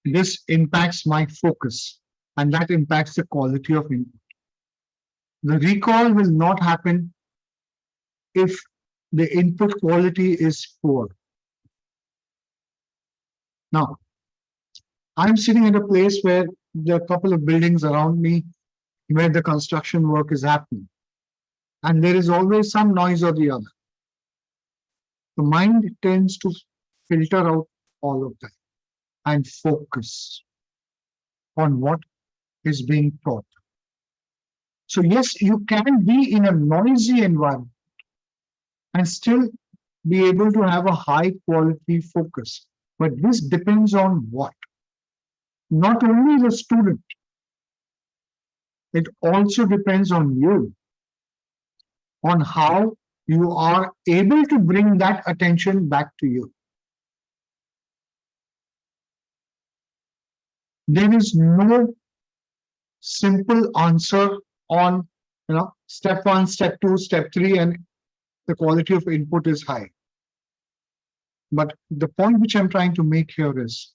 this impacts my focus, and that impacts the quality of input. The recall will not happen if the input quality is poor. Now, I'm sitting at a place where there are a couple of buildings around me where the construction work is happening, and there is always some noise or the other. The mind tends to filter out all of that and focus on what is being taught. So yes, you can be in a noisy environment and still be able to have a high quality focus. But this depends on what? Not only the student, it also depends on you, on how you are able to bring that attention back to you. There is no simple answer on step 1, step 2, step 3, and the quality of input is high. But the point which I'm trying to make here is,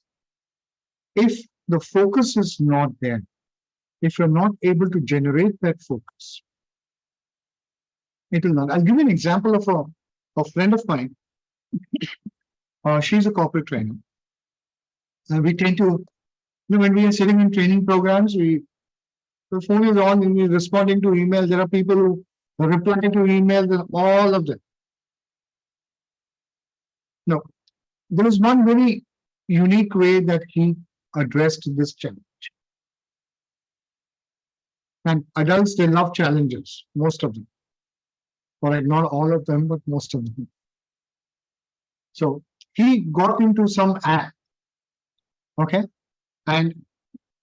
if the focus is not there, if you're not able to generate that focus, it will not. I'll give you an example of a friend of mine. She's a corporate trainer. And we tend to, when we are sitting in training programs, the phone is on and we're responding to emails. There are people who reply to emails and all of that. No, there is one very unique way that he addressed this challenge. And adults, they love challenges, most of them. Or not all of them, but most of them. So he got into some app, okay? And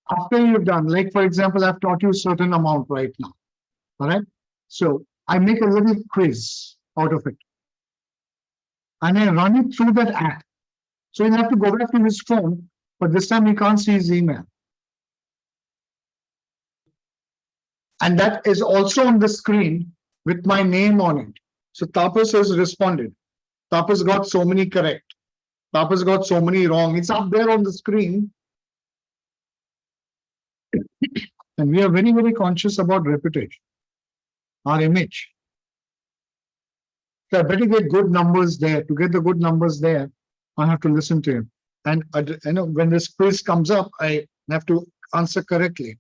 after you've done, like for example, I've taught you a certain amount right now, all right? So I make a little quiz out of it. And I run it through that app. So he'll have to go back to his phone, but this time he can't see his email. And that is also on the screen with my name on it. So Tapas has responded. Tapas got so many correct. Tapas got so many wrong. It's up there on the screen. And we are very, very conscious about reputation, our image. So I better get good numbers there. To get the good numbers there, I have to listen to him. And when this quiz comes up, I have to answer correctly.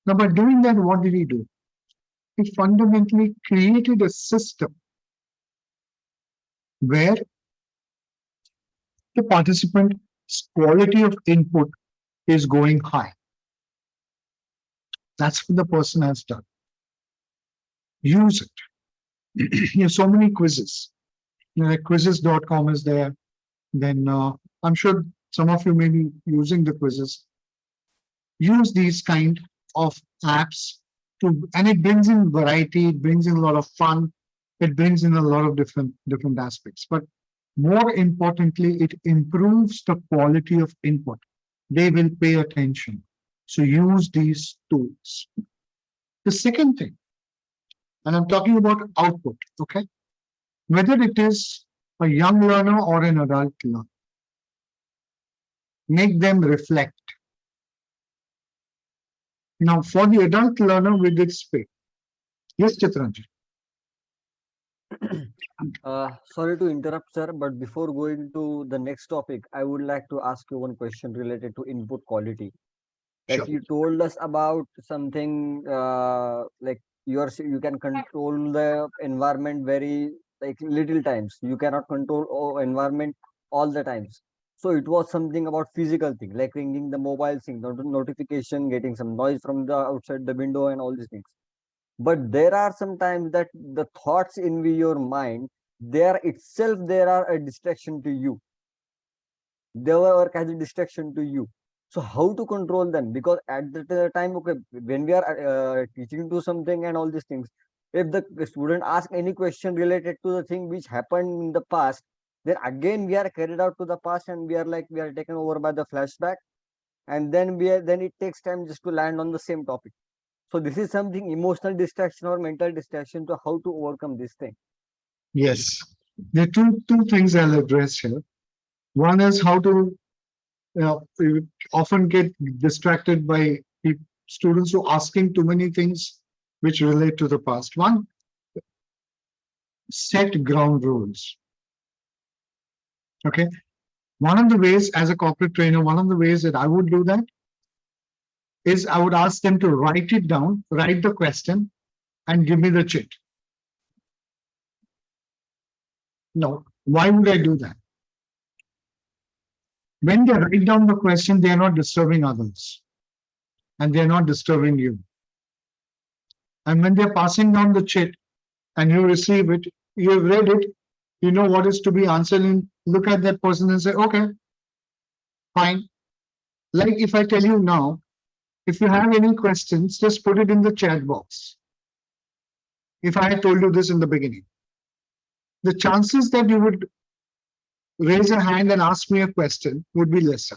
Now, by doing that, what did he do? He fundamentally created a system where the participant's quality of input is going high. That's what the person has done. Use it. You have so many quizzes. Like quizzes.com is there. Then I'm sure some of you may be using the quizzes. Use these kind of apps and it brings in variety, it brings in a lot of fun, it brings in a lot of different aspects. But more importantly, it improves the quality of input. They will pay attention. So use these tools. The second thing, and I'm talking about output, okay? Whether it is a young learner or an adult learner, make them reflect. Now, for the adult learner, we did speak. Yes, Chitranjan. Sorry to interrupt, sir, but before going to the next topic, I would like to ask you one question related to input quality. Like Sure. you told us about something like you can control the environment very like little times. You cannot control environment all the times. So it was something about physical thing, like ringing the mobile thing, notification, getting some noise from the outside the window, and all these things. But there are some times that the thoughts in your mind, there are a distraction to you. They work as a distraction to you. So how to control them? Because at the time, okay, when we are teaching to something and all these things, if the student asks any question related to the thing which happened in the past, then again we are carried out to the past and we are taken over by the flashback, and then it takes time just to land on the same topic. So this is something emotional distraction or mental distraction to how to overcome this thing. Yes. There are two things I'll address here. One is how to we often get distracted by students who are asking too many things which relate to the past. One, set ground rules. Okay. One of the ways, as a corporate trainer, one of the ways that I would do that is I would ask them to write it down, write the question, and give me the cheat. No, why would I do that? When they write down the question, they are not disturbing others, and they're not disturbing you. And when they're passing down the cheat and you receive it, you have read it, you know what is to be answered, and look at that person and say, okay, fine. Like if I tell you now, if you have any questions, just put it in the chat box. If I had told you this in the beginning, the chances that you would raise a hand and ask me a question would be lesser.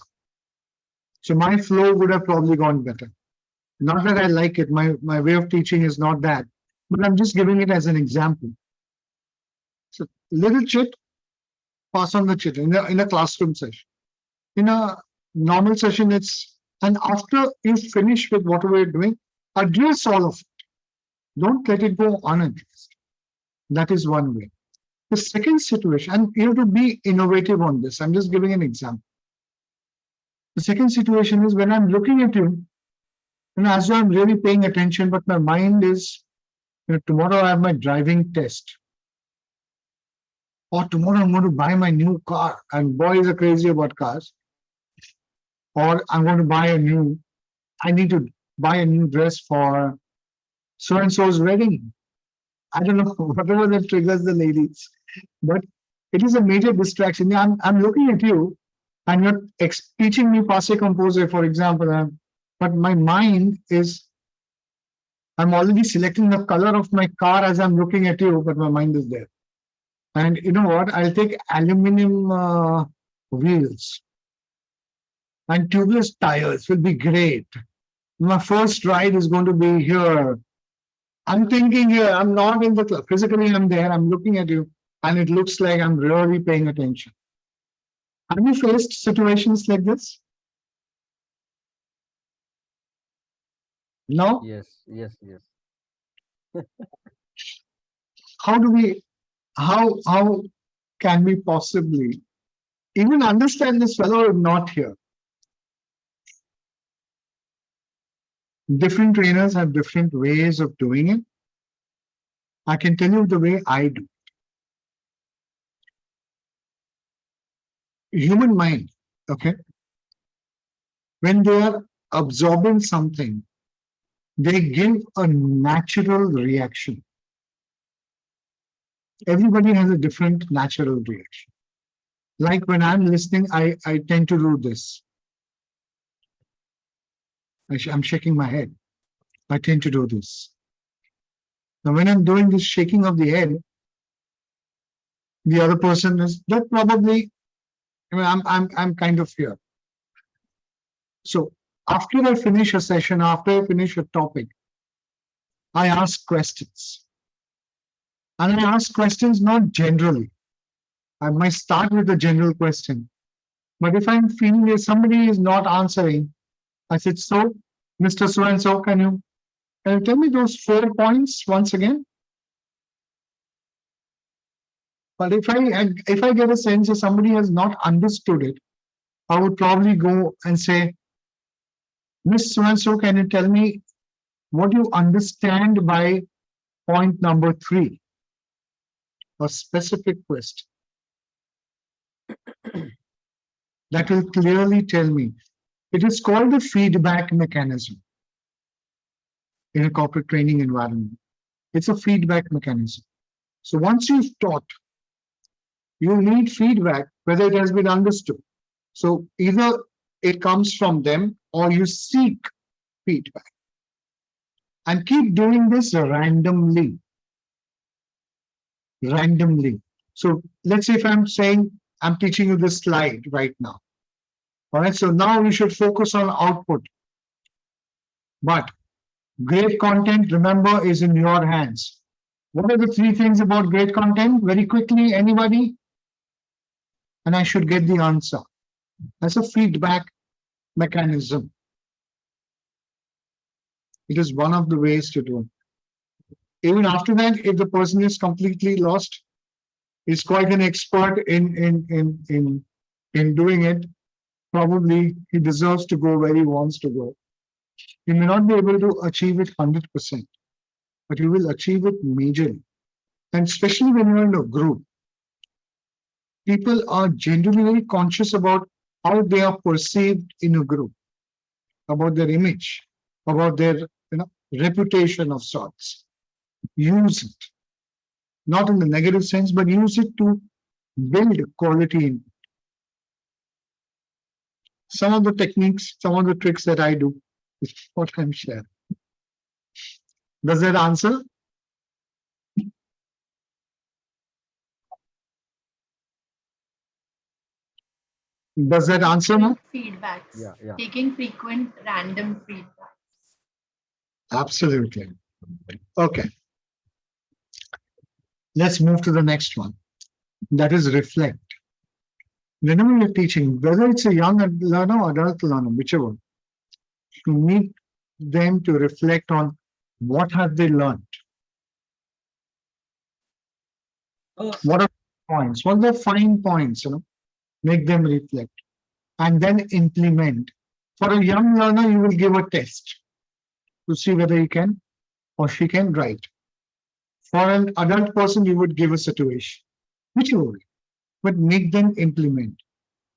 So my flow would have probably gone better. Not that I like it, my way of teaching is not that, but I'm just giving it as an example. So little chit, pass on the chit in a classroom session. In a normal session, and after you finish with whatever you're doing, address all of it. Don't let it go unaddressed. That is one way. The second situation, and you have to be innovative on this. I'm just giving an example. The second situation is when I'm looking at you, as though I'm really paying attention, but my mind is, tomorrow I have my driving test. Or tomorrow I'm going to buy my new car, and boys are crazy about cars. Or I'm going to I need to buy a new dress for so-and-so's wedding. I don't know, whatever that triggers the ladies. But it is a major distraction. I'm looking at you, and you're teaching me passe composé, for example, but my mind is I'm already selecting the color of my car as I'm looking at you, but my mind is there. And you know what? I'll take aluminum wheels and tubeless tires will be great. My first ride is going to be here. I'm thinking here, I'm not in the club. Physically, I'm there, I'm looking at you, and it looks like I'm really paying attention. Have you faced situations like this? No? Yes, yes, yes. How do we, how can we possibly even understand this fellow not here? Different trainers have different ways of doing it. I can tell you the way I do. Human mind, okay? When they are absorbing something, they give a natural reaction. Everybody has a different natural reaction. Like when I'm listening, I tend to do this. I'm shaking my head. I tend to do this. Now, when I'm doing this shaking of the head, the other person is that probably, I mean, I'm kind of here. So after I finish a session, after I finish a topic, I ask questions. And I ask questions not generally. I might start with a general question. But if I'm feeling that somebody is not answering, I said, so, Mr. So and so, can you tell me those 4 points once again? But if I get a sense that somebody has not understood it, I would probably go and say, Miss So and so, can you tell me what you understand by point number 3? A specific question. That will clearly tell me. It is called the feedback mechanism in a corporate training environment. It's a feedback mechanism. So once you've taught, you need feedback, whether it has been understood. So either it comes from them or you seek feedback. And keep doing this randomly. Randomly. So let's say if I'm saying, I'm teaching you this slide right now. All right, so now you should focus on output. But great content, remember, is in your hands. What are the 3 things about great content? Very quickly, anybody? And I should get the answer. That's a feedback mechanism. It is one of the ways to do it. Even after that, if the person is completely lost, is quite an expert in doing it, probably he deserves to go where he wants to go. He may not be able to achieve it 100%, but he will achieve it majorly. And especially when you're in a group, people are generally very conscious about how they are perceived in a group, about their image, about their reputation of sorts. Use it, not in the negative sense, but use it to build quality in. Some of the techniques, some of the tricks that I do is what I'm sharing. Does that answer? Does that answer now? Feedbacks. Yeah, yeah. Taking frequent random feedbacks. Absolutely. Okay. Let's move to the next one. That is reflect. Whenever you're teaching, whether it's a young learner or adult learner, whichever, you need them to reflect on what have they learned. What are the points? What are the fine points? Make them reflect and then implement. For a young learner, you will give a test to see whether he can or she can write. For an adult person, you would give a situation, whichever way, but make them implement.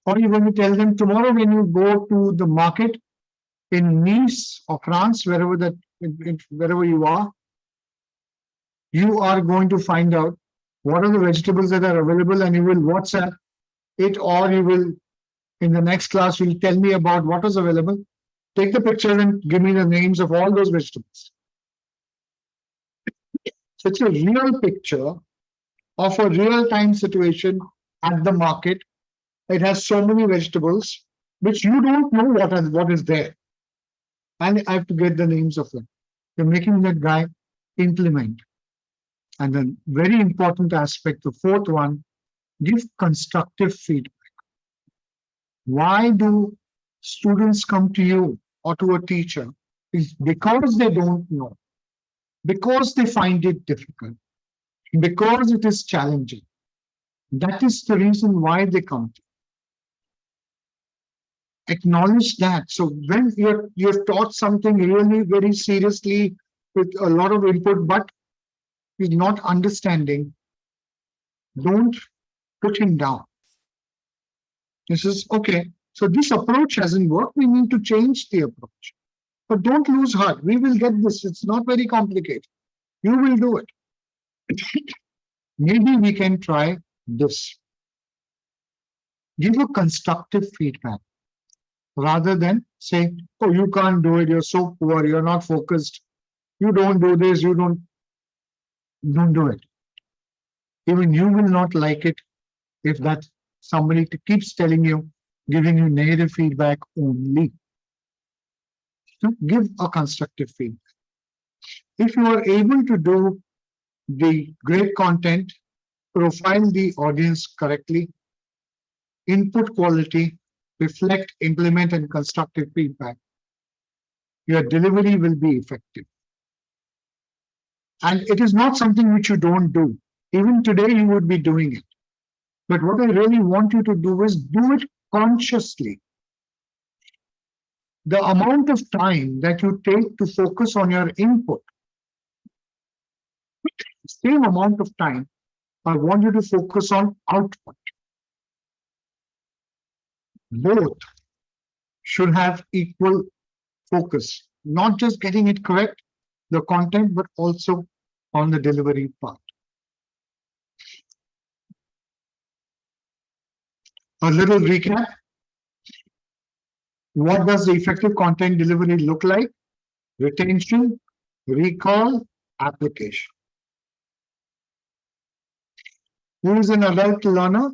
Or you're going to tell them tomorrow when you go to the market in Nice or France, wherever you are going to find out what are the vegetables that are available, and you will WhatsApp it, or you will, in the next class, you'll tell me about what is available. Take the picture and give me the names of all those vegetables. So it's a real picture of a real-time situation at the market. It has so many vegetables which you don't know what is there. And I have to get the names of them. You're making that guy implement. And then very important aspect, the fourth one, give constructive feedback. Why do students come to you or to a teacher? It's because they don't know, because they find it difficult, because it is challenging. That is the reason why they come to you. Acknowledge that. So when you're taught something really very seriously with a lot of input, but is not understanding, don't put him down. This is okay. So this approach hasn't worked. We need to change the approach. But don't lose heart. We will get this. It's not very complicated. You will do it. Maybe we can try this. Give a constructive feedback rather than say, oh, you can't do it. You're so poor. You're not focused. You don't do this. You don't do it. Even you will not like it if that somebody keeps telling you, giving you negative feedback only. So give a constructive feedback. If you are able to do the great content, profile the audience correctly, input quality, reflect, implement, and constructive feedback, your delivery will be effective. And it is not something which you don't do. Even today, you would be doing it. But what I really want you to do is do it consciously. The amount of time that you take to focus on your input, same amount of time, I want you to focus on output. Both should have equal focus, not just getting it correct, the content, but also on the delivery part. A little recap. What does the effective content delivery look like? Retention, recall, application. Who is an adult learner?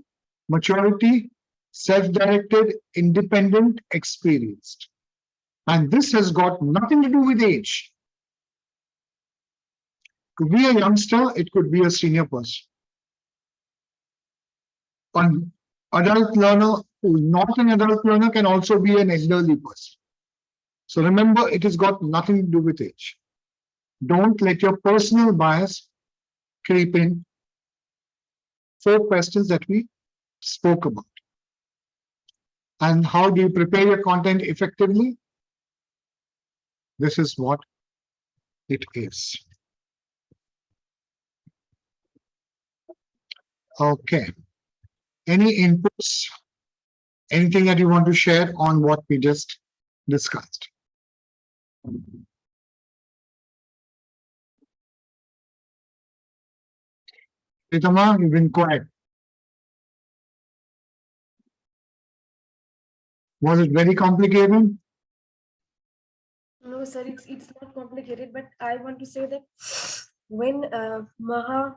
Maturity, self-directed, independent, experienced. And this has got nothing to do with age. Could be a youngster, it could be a senior person. An adult learner who is not an adult learner can also be an elderly person. So remember, it has got nothing to do with age. Don't let your personal bias creep in. 4 questions that we spoke about. And how do you prepare your content effectively? This is what it is. Okay. Any inputs? Anything that you want to share on what we just discussed? Pritama, you've been quiet. Was it very complicated? No, sir, it's not complicated, but I want to say that when Maha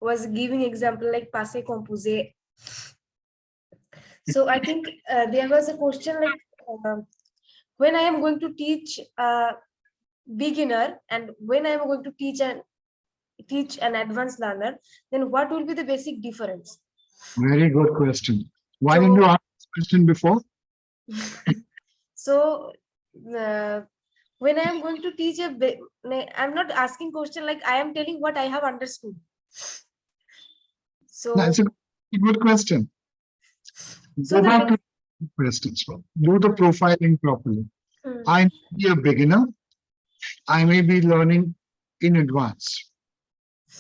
was giving example like passe composé, so I think there was a question like when I am going to teach a beginner and when I am going to teach an advanced learner, then what will be the basic difference? Very good question. Why So- didn't you ask this question before? So when I am going to teach I'm not asking question like I am telling what I have understood. So That's a good question. So Go the back to the questions. Do the profiling properly. I may be a beginner. I may be learning in advance.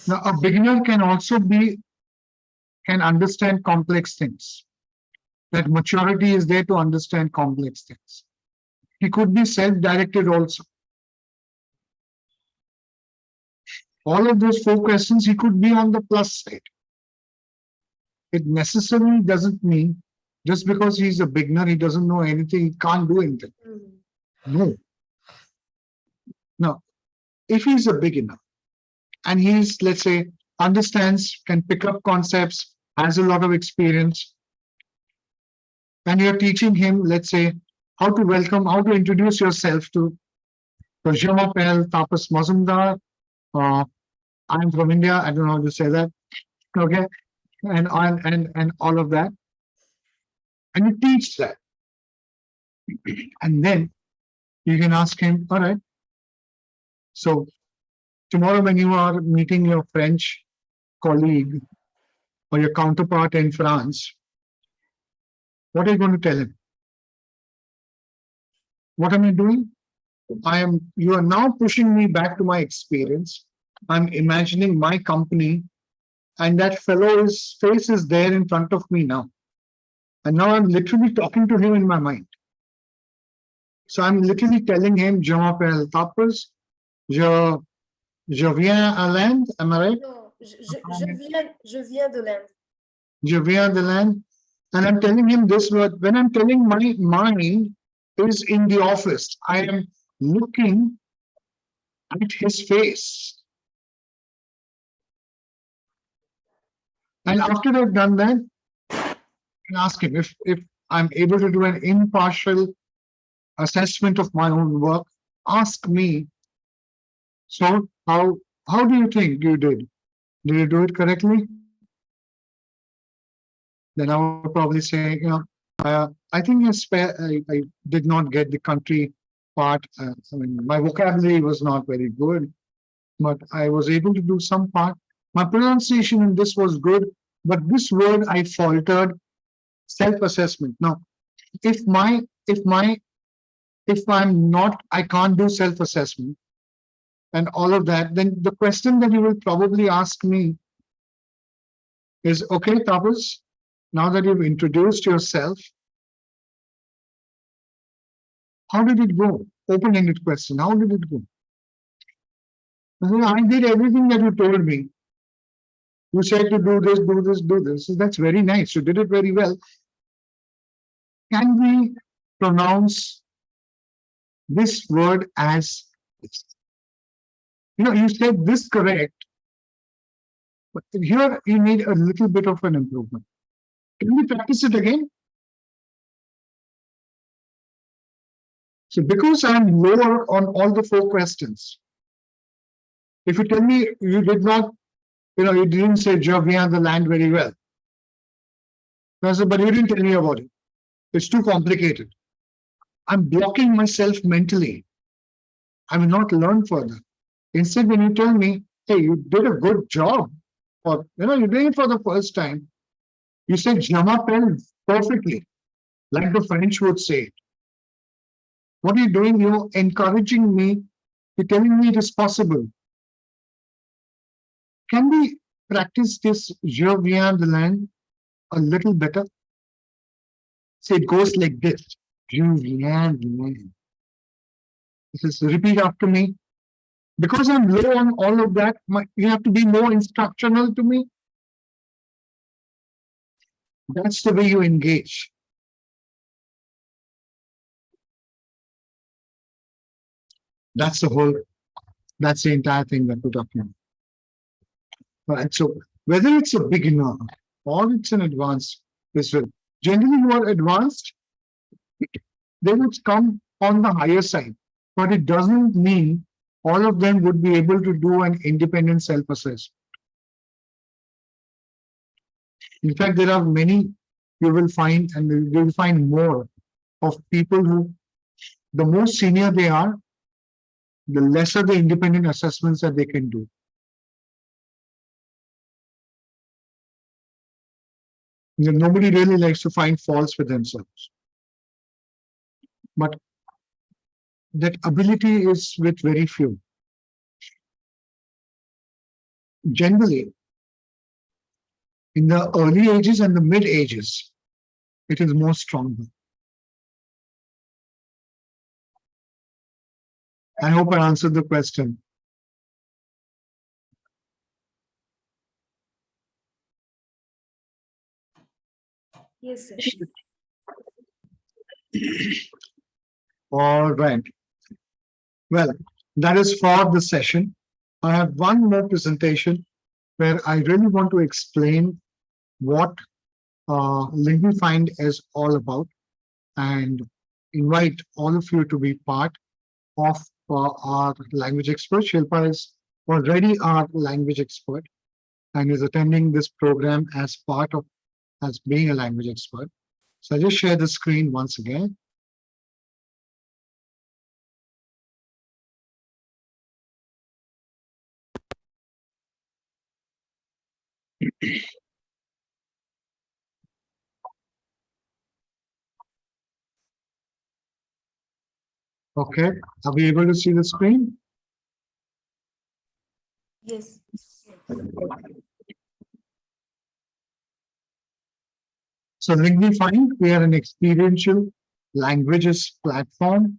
Now, a beginner can also can understand complex things. That maturity is there to understand complex things. He could be self-directed also. All of those 4 questions, he could be on the plus side. It necessarily doesn't mean just because he's a beginner, he doesn't know anything, he can't do anything. No. Now, if he's a beginner, and he's, let's say, understands, can pick up concepts, has a lot of experience, and you're teaching him, let's say, how to introduce yourself to Je m'appelle Tapas Mazumdar. Uh, I'm from India. I don't know how to say that. Okay, and all of that, and you teach that, and then you can ask him, all right. So tomorrow, when you are meeting your French colleague or your counterpart in France, what are you going to tell him? What am I doing? You are now pushing me back to my experience. I'm imagining my company, and that fellow's face is there in front of me now. And now I'm literally talking to him in my mind. So I'm literally telling him, Je m'appelle Tapas, je viens à l'Inde, am I right? No, je viens de l'Inde. Je viens de l'Inde. And I'm telling him this word. When I'm telling my mind is in the office, I am looking at his face. And after I've done that, I ask him if I'm able to do an impartial assessment of my own work. Ask me. So how do you think you did? Did you do it correctly? Then I would probably say, I think I did not get the country part. I mean, my vocabulary was not very good, but I was able to do some part. My pronunciation in this was good, but this word I faltered. Self-assessment. Now, if my if my if I'm not, I can't do self-assessment and all of that, then the question that you will probably ask me is, okay, Tapas, now that you've introduced yourself, how did it go? Open-ended question. How did it go? I did everything that you told me. You said to do this, do this, do this. So that's very nice. You did it very well. Can we pronounce this word as this? You said this correct, but here you need a little bit of an improvement. Can we practice it again? So because I'm lower on all the 4 questions, if you tell me you did not, you didn't say Je viens the land very well. I said, but you didn't tell me about it. It's too complicated. I'm blocking myself mentally. I will not learn further. Instead, when you tell me, hey, you did a good job, or you're doing it for the first time, you said Je m'appelle perfectly, like the French would say it. What are you doing? You're encouraging me, you're telling me it is possible. Can we practice this Je viens de l'Inde a little better? So it goes like this. Je viens de l'Inde. This is repeat after me. Because I'm low on all of that, you have to be more instructional to me. That's the way you engage. That's the entire thing that we're talking about. All right, so whether it's a beginner or it's an advanced visual, generally who are advanced, they would come on the higher side, but it doesn't mean all of them would be able to do an independent self-assessment. In fact, there are many you will find, and you will find more of people who, the more senior they are, the lesser the independent assessments that they can do. Nobody really likes to find faults with themselves. But that ability is with very few. Generally, in the early ages and the mid ages, it is more stronger. I hope I answered the question. Yes, sir. All right. Well, that is for the session. I have one more presentation where I really want to explain what Linguifind is all about and invite all of you to be part of our language expert. Shilpa is already our language expert and is attending this program as part of as being a language expert. So I just share the screen once again. Okay, are we able to see the screen? Yes. So Linguifind, we are an experiential languages platform.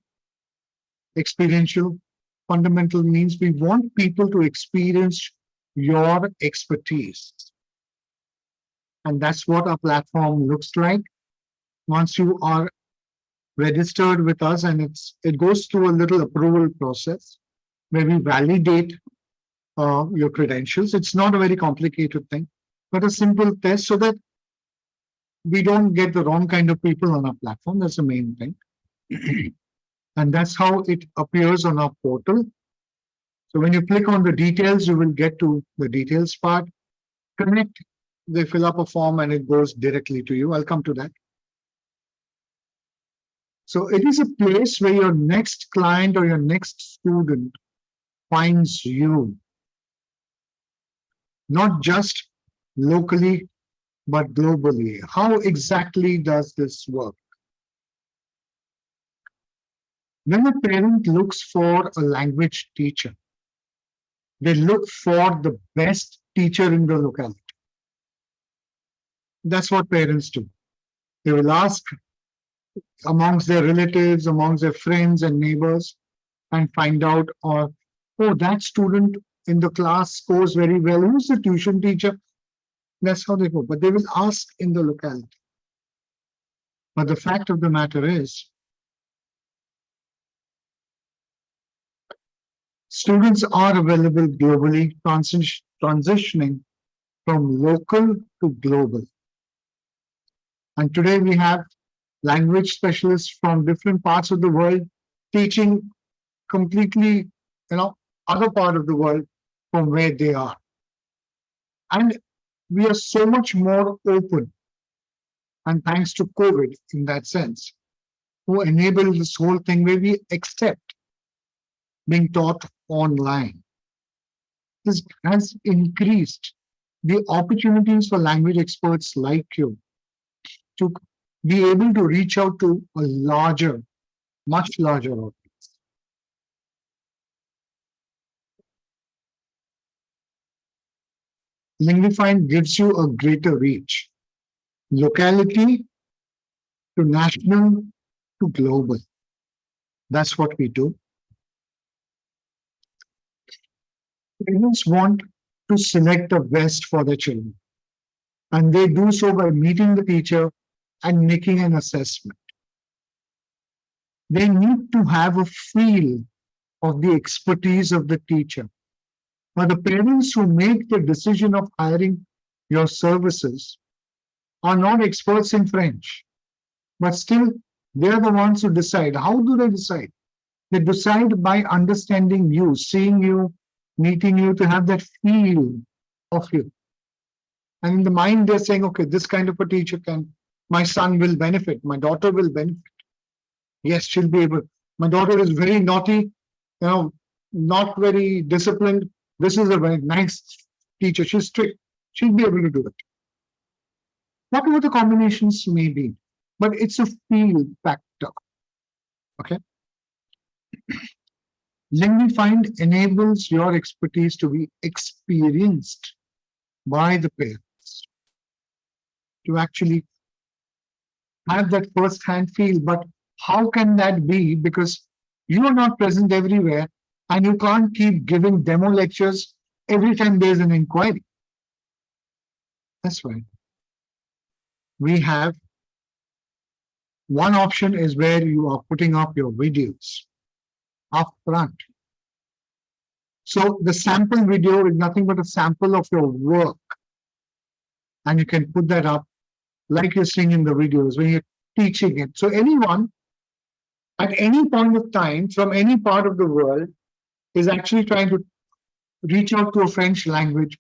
Experiential fundamental means we want people to experience your expertise. And that's what our platform looks like. Once you are registered with us, and it goes through a little approval process where we validate your credentials. It's not a very complicated thing, but a simple test so that we don't get the wrong kind of people on our platform. That's the main thing. And that's how it appears on our portal. So when you click on the details, you will get to the details part. Connect, they fill up a form and it goes directly to you. I'll come to that. So it is a place where your next client or your next student finds you, not just locally, but globally. How exactly does this work? When a parent looks for a language teacher, they look for the best teacher in the locality. That's what parents do. They will ask amongst their relatives, amongst their friends and neighbors, and find out, or oh, that student in the class scores very well. Who's the tuition teacher? That's how they go. But they will ask in the locality. But the fact of the matter is, students are available globally, transitioning from local to global. And today we have language specialists from different parts of the world teaching completely, other part of the world from where they are. And we are so much more open, and thanks to COVID in that sense, who enable this whole thing where we accept being taught online. This has increased the opportunities for language experts like you to be able to reach out to a larger, much larger audience. Linguifind gives you a greater reach, locality to national to global. That's what we do. Parents want to select the best for their children, and they do so by meeting the teacher and making an assessment. They need to have a feel of the expertise of the teacher. But the parents who make the decision of hiring your services are not experts in French, but still they're the ones who decide. How do they decide? They decide by understanding you, seeing you, meeting you, to have that feel of you. And in the mind, they're saying, okay, this kind of a teacher my son will benefit, my daughter will benefit. Yes, she'll be able. My daughter is very naughty, not very disciplined. This is a very nice teacher. She's strict. She'll be able to do it. Whatever the combinations may be, but it's a feel factor. Okay. Linguifind enables your expertise to be experienced by the parents, to actually have that first-hand feel. But how can that be? Because you are not present everywhere, and you can't keep giving demo lectures every time there's an inquiry. That's right. We have one option is where you are putting up your videos up front. So the sample video is nothing but a sample of your work. And you can put that up like you're seeing in the videos when you're teaching it. So anyone at any point of time from any part of the world is actually trying to reach out to a French language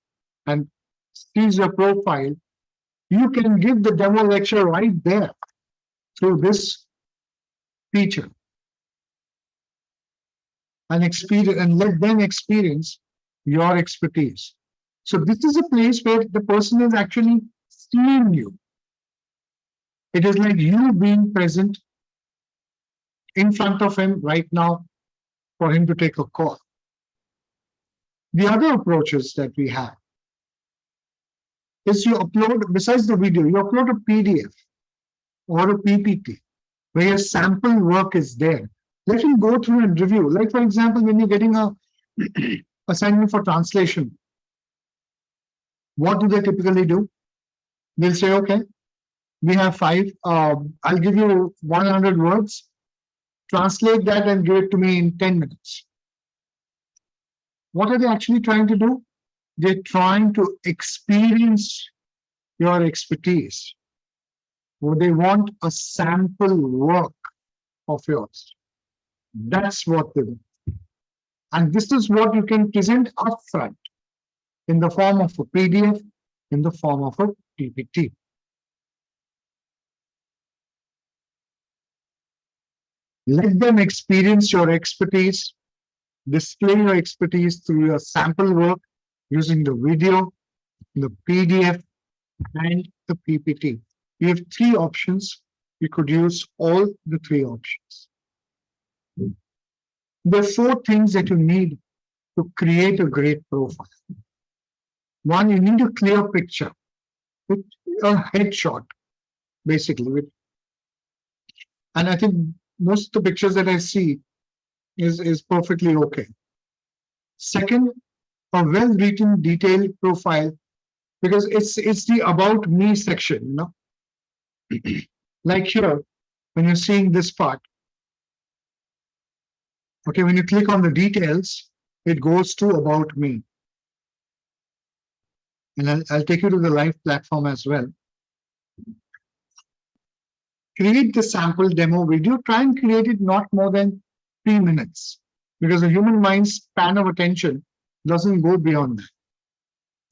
and sees your profile, you can give the demo lecture right there through this feature and experience and let them experience your expertise. So this is a place where the person is actually seeing you. It is like you being present in front of him right now for him to take a call. The other approaches that we have is you upload, besides the video, you upload a PDF or a PPT where your sample work is there. Let him go through and review. Like, for example, when you're getting a assignment for translation, what do they typically do? They'll say, okay, we have 5, I'll give you 100 words, translate that and give it to me in 10 minutes. What are they actually trying to do? They're trying to experience your expertise. Or they want a sample work of yours. That's what they do. And this is what you can present upfront in the form of a PDF, in the form of a PPT. Let them experience your expertise, display your expertise through your sample work using the video, the PDF, and the PPT. You have 3 options. You could use all the 3 options. There are 4 things that you need to create a great profile. 1, you need a clear picture with a headshot, basically. And I think most of the pictures that I see is perfectly okay. Second, a well-written, detailed profile, because it's the about me section, you know. Like here, when you're seeing this part, okay, when you click on the details, it goes to about me. And I'll take you to the live platform as well. Create the sample demo video. Try and create it not more than 3 minutes, because the human mind's span of attention doesn't go beyond that.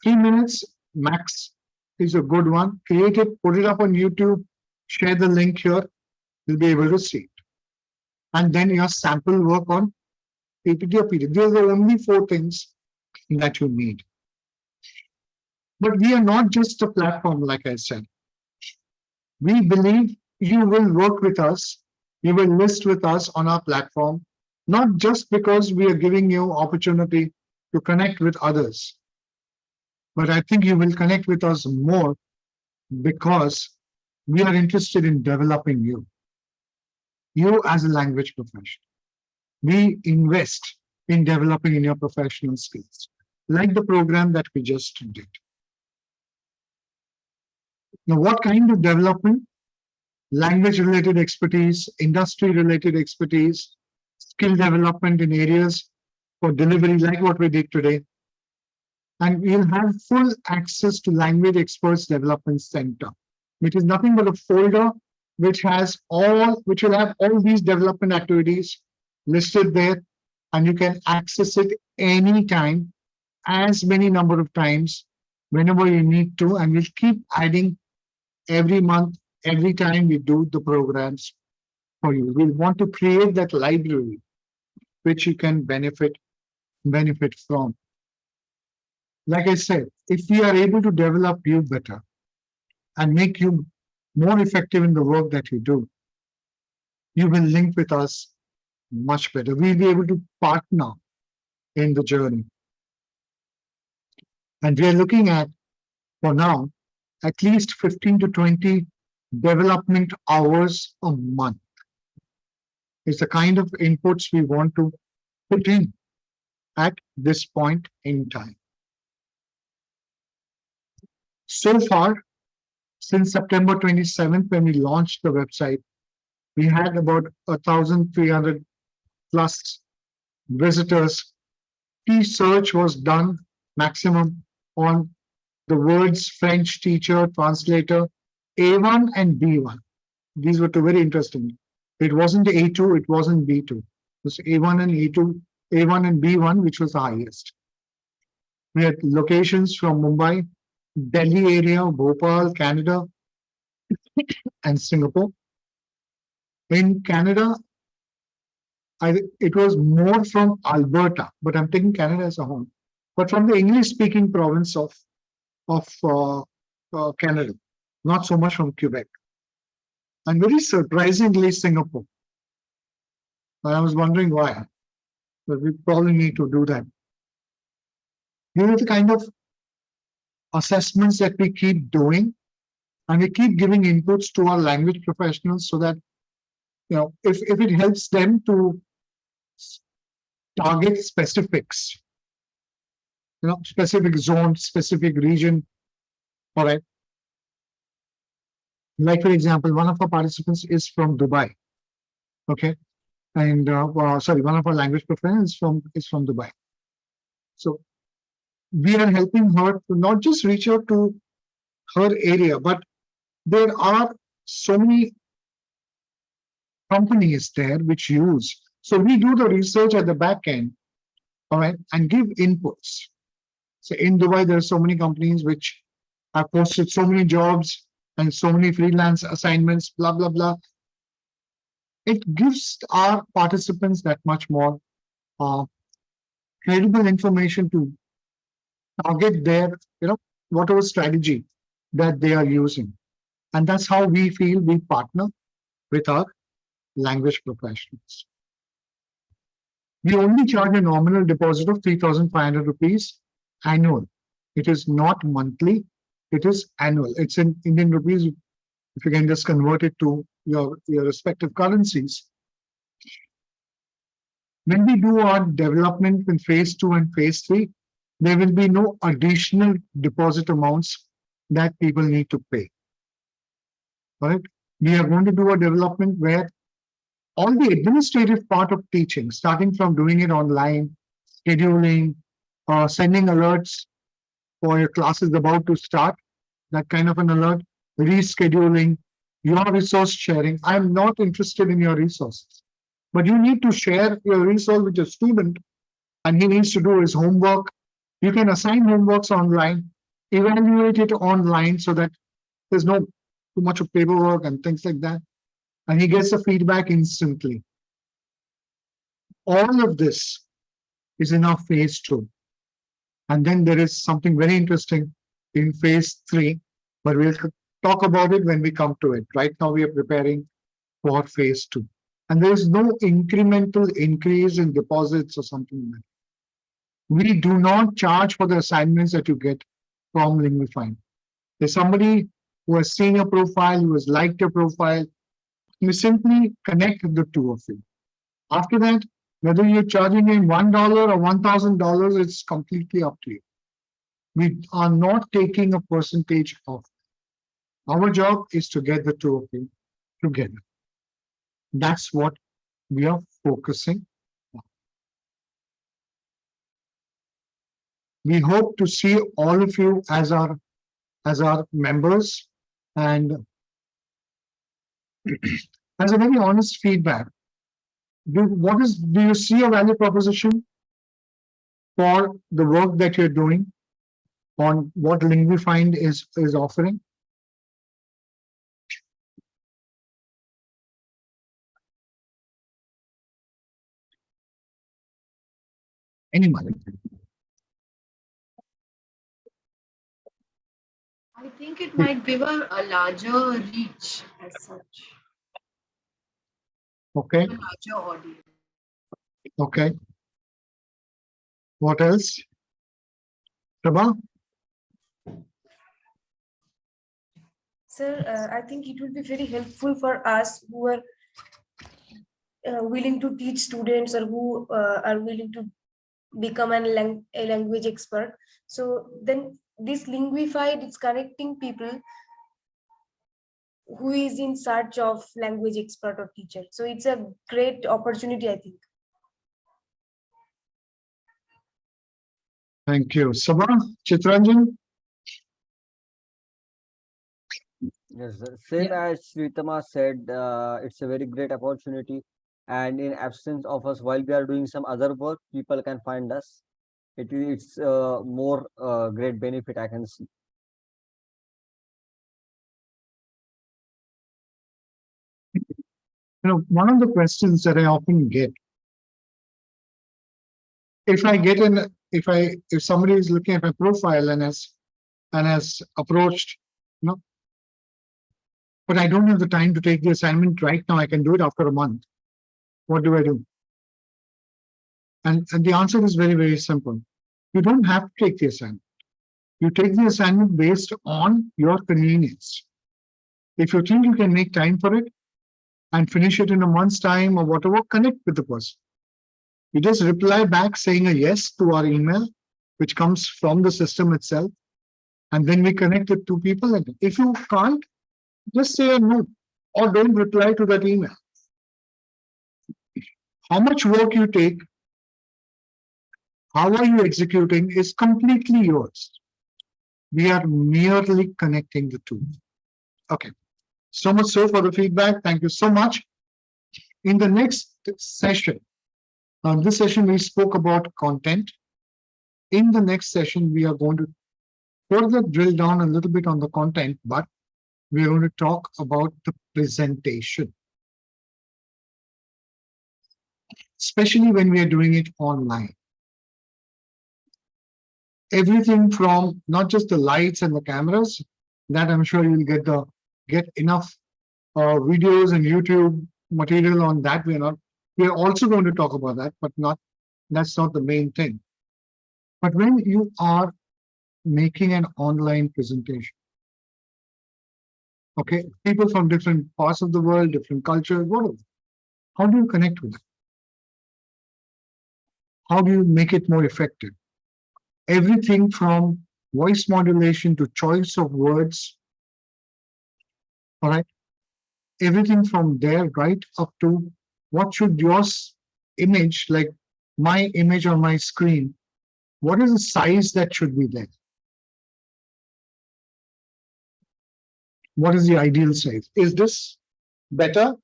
3 minutes max is a good one. Create it, put it up on YouTube, share the link here. You'll be able to see it. And then your sample work on PPT or PDF. These are the only 4 things that you need. But we are not just a platform, like I said. We believe you will work with us, you will list with us on our platform, not just because we are giving you opportunity to connect with others, but I think you will connect with us more because we are interested in developing you as a language professional. We invest in developing in your professional skills, like the program that we just did. Now, what kind of development? Language-related expertise, industry-related expertise, skill development in areas for delivery, like what we did today. And we'll have full access to Language Experts Development Center, which is nothing but a folder which will have all these development activities listed there, and you can access it anytime, as many number of times, whenever you need to, and we'll keep adding every month, every time we do the programs for you. We want to create that library which you can benefit from. Like I said, if we are able to develop you better and make you more effective in the work that you do, you will link with us much better. We'll be able to partner in the journey. And we are looking at, for now, at least 15 to 20 development hours a month. It's the kind of inputs we want to put in at this point in time. So far, since September 27th, when we launched the website, we had about 1,300 plus visitors, key search was done maximum on the words French teacher, translator, A1 and B1. These were two very interesting. It wasn't A2, it wasn't B2. It was A1 and A2, A1 and B1, which was the highest. We had locations from Mumbai, Delhi area, Bhopal, Canada, and Singapore. In Canada, it was more from Alberta, but I'm taking Canada as a whole, but from the English-speaking province of Canada, not so much from Quebec. And very surprisingly, Singapore. I was wondering why, but we probably need to do that. These are the kind of assessments that we keep doing, and we keep giving inputs to our language professionals so that, if it helps them to target specifics, specific zone, specific region, all right. Like, for example, one of our participants is from Dubai, okay, and sorry, one of our language professors is from Dubai. So we are helping her to not just reach out to her area, but there are so many companies there which use. So we do the research at the back end, all right, and give inputs. So in Dubai, there are so many companies which have posted so many jobs and so many freelance assignments, blah, blah, blah. It gives our participants that much more credible information to target their, whatever strategy that they are using. And that's how we feel we partner with our language professionals. We only charge a nominal deposit of 3,500 rupees annual. It is not monthly, it is annual. It's in Indian rupees. If you can just convert it to your respective currencies. When we do our development in phase 2 and phase 3, there will be no additional deposit amounts that people need to pay. All right? We are going to do a development where all the administrative part of teaching, starting from doing it online, scheduling, sending alerts for your class is about to start, that kind of an alert, rescheduling, your resource sharing. I'm not interested in your resources, but you need to share your resource with your student, and he needs to do his homework. You can assign homeworks online, evaluate it online so that there's no too much of paperwork and things like that. And he gets the feedback instantly. All of this is in our phase 2. And then there is something very interesting in phase 3, but we'll talk about it when we come to it. Right now, we are preparing for phase 2. And there is no incremental increase in deposits or something like that. We do not charge for the assignments that you get from Linguify. There's somebody who has seen your profile, who has liked your profile. You simply connect the two of you. After that, whether you're charging him $1 or $1,000, it's completely up to you. We are not taking a percentage off. Our job is to get the two of you together. That's what we are focusing on. We hope to see all of you as our members, and as a very honest feedback, do you see a value proposition for the work that you're doing on what Linguifind is offering? Anyone? I think it might give a larger reach as such, Okay. a larger audience. Okay. What else? Prabha? Sir, I think it will be very helpful for us who are willing to teach students, or who are willing to become a language expert. So then this Linguified is connecting people who is in search of language expert or teacher. So it's a great opportunity, I think. Thank you. Sabha, Chitranjan? Yes, sir. Same as Sritama said, it's a very great opportunity. And in absence of us, while we are doing some other work, people can find us. It's more great benefit I can see. One of the questions that I often get, if somebody is looking at my profile and has approached, but I don't have the time to take the assignment right now. I can do it after a month. What do I do? And the answer is very, very simple. You don't have to take the assignment. You take the assignment based on your convenience. If you think you can make time for it and finish it in a month's time or whatever, connect with the person. You just reply back saying a yes to our email, which comes from the system itself. And then we connect with two people. And if you can't, just say a no or don't reply to that email. How much work you take, how are you executing is completely yours. We are merely connecting the two. Okay. So much so for the feedback. Thank you so much. In the next session, this session we spoke about content. In the next session, we are going to further drill down a little bit on the content, but we are going to talk about the presentation, especially when we are doing it online. Everything from not just the lights and the cameras, that I'm sure you'll get enough videos and YouTube material on that. We are also going to talk about that, but that's not the main thing. But when you are making an online presentation, okay, people from different parts of the world, different cultures, whatever, how do you connect with them? How do you make it more effective? Everything from voice modulation to choice of words, all right? Everything from there right up to what should your image, like my image on my screen, what is the size that should be there? What is the ideal size? Is this better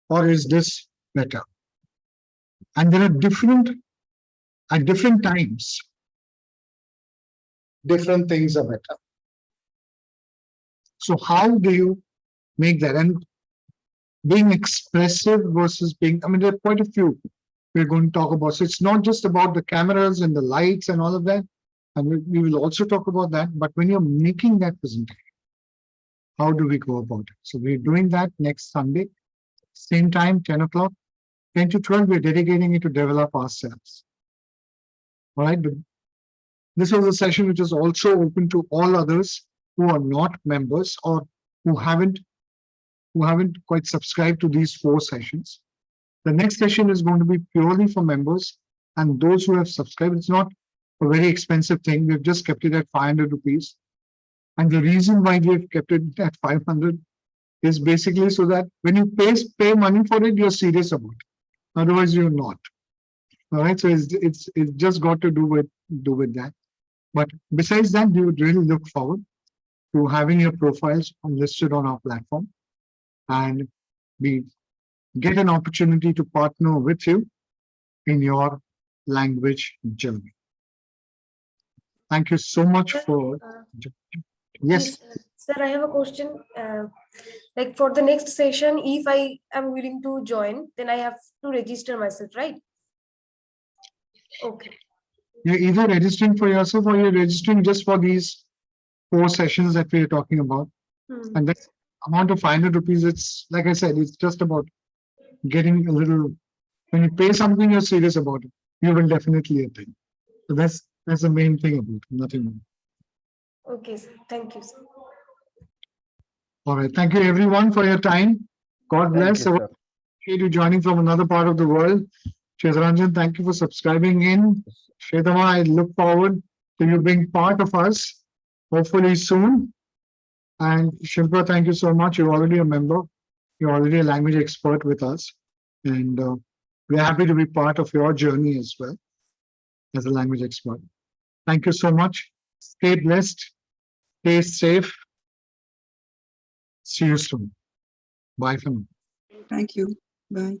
or is this better? And there are at different times, different things are better. So how do you make that? And being expressive versus being, there are quite a few we're going to talk about. So it's not just about the cameras and the lights and all of that. And we will also talk about that. But when you're making that presentation, how do we go about it? So we're doing that next Sunday, same time, 10 o'clock, 10 to 12, we're dedicating it to develop ourselves. All right. But this was a session which is also open to all others who are not members or who haven't quite subscribed to these 4 sessions. The next session is going to be purely for members and those who have subscribed. It's not a very expensive thing. We've just kept it at 500 rupees. And the reason why we've kept it at 500 is basically so that when you pay money for it, you're serious about it. Otherwise, you're not. All right. So it's just got to do with that. But besides that, we would really look forward to having your profiles listed on our platform, and we get an opportunity to partner with you in your language journey. Thank you so much for. Yes. Sir, I have a question. Like for the next session, if I am willing to join, then I have to register myself, right? Okay. You're either registering for yourself or you're registering just for these 4 sessions that we're talking about. And that amount of 500 rupees, it's like I said, it's just about getting a little, when you pay something, you're serious about it. You will definitely attend. So that's the main thing about it, nothing more. Okay, sir. Thank you, sir. All right. Thank you everyone for your time. God bless. Thank you, sir. Appreciate you joining from another part of the world. Shetaranjan, thank you for subscribing in. Shetama, I look forward to you being part of us, hopefully soon. And Shilpa, thank you so much. You're already a member. You're already a language expert with us. And we're happy to be part of your journey as well. as a language expert. Thank you so much. Stay blessed. Stay safe. See you soon. Bye for now. Thank you. Bye.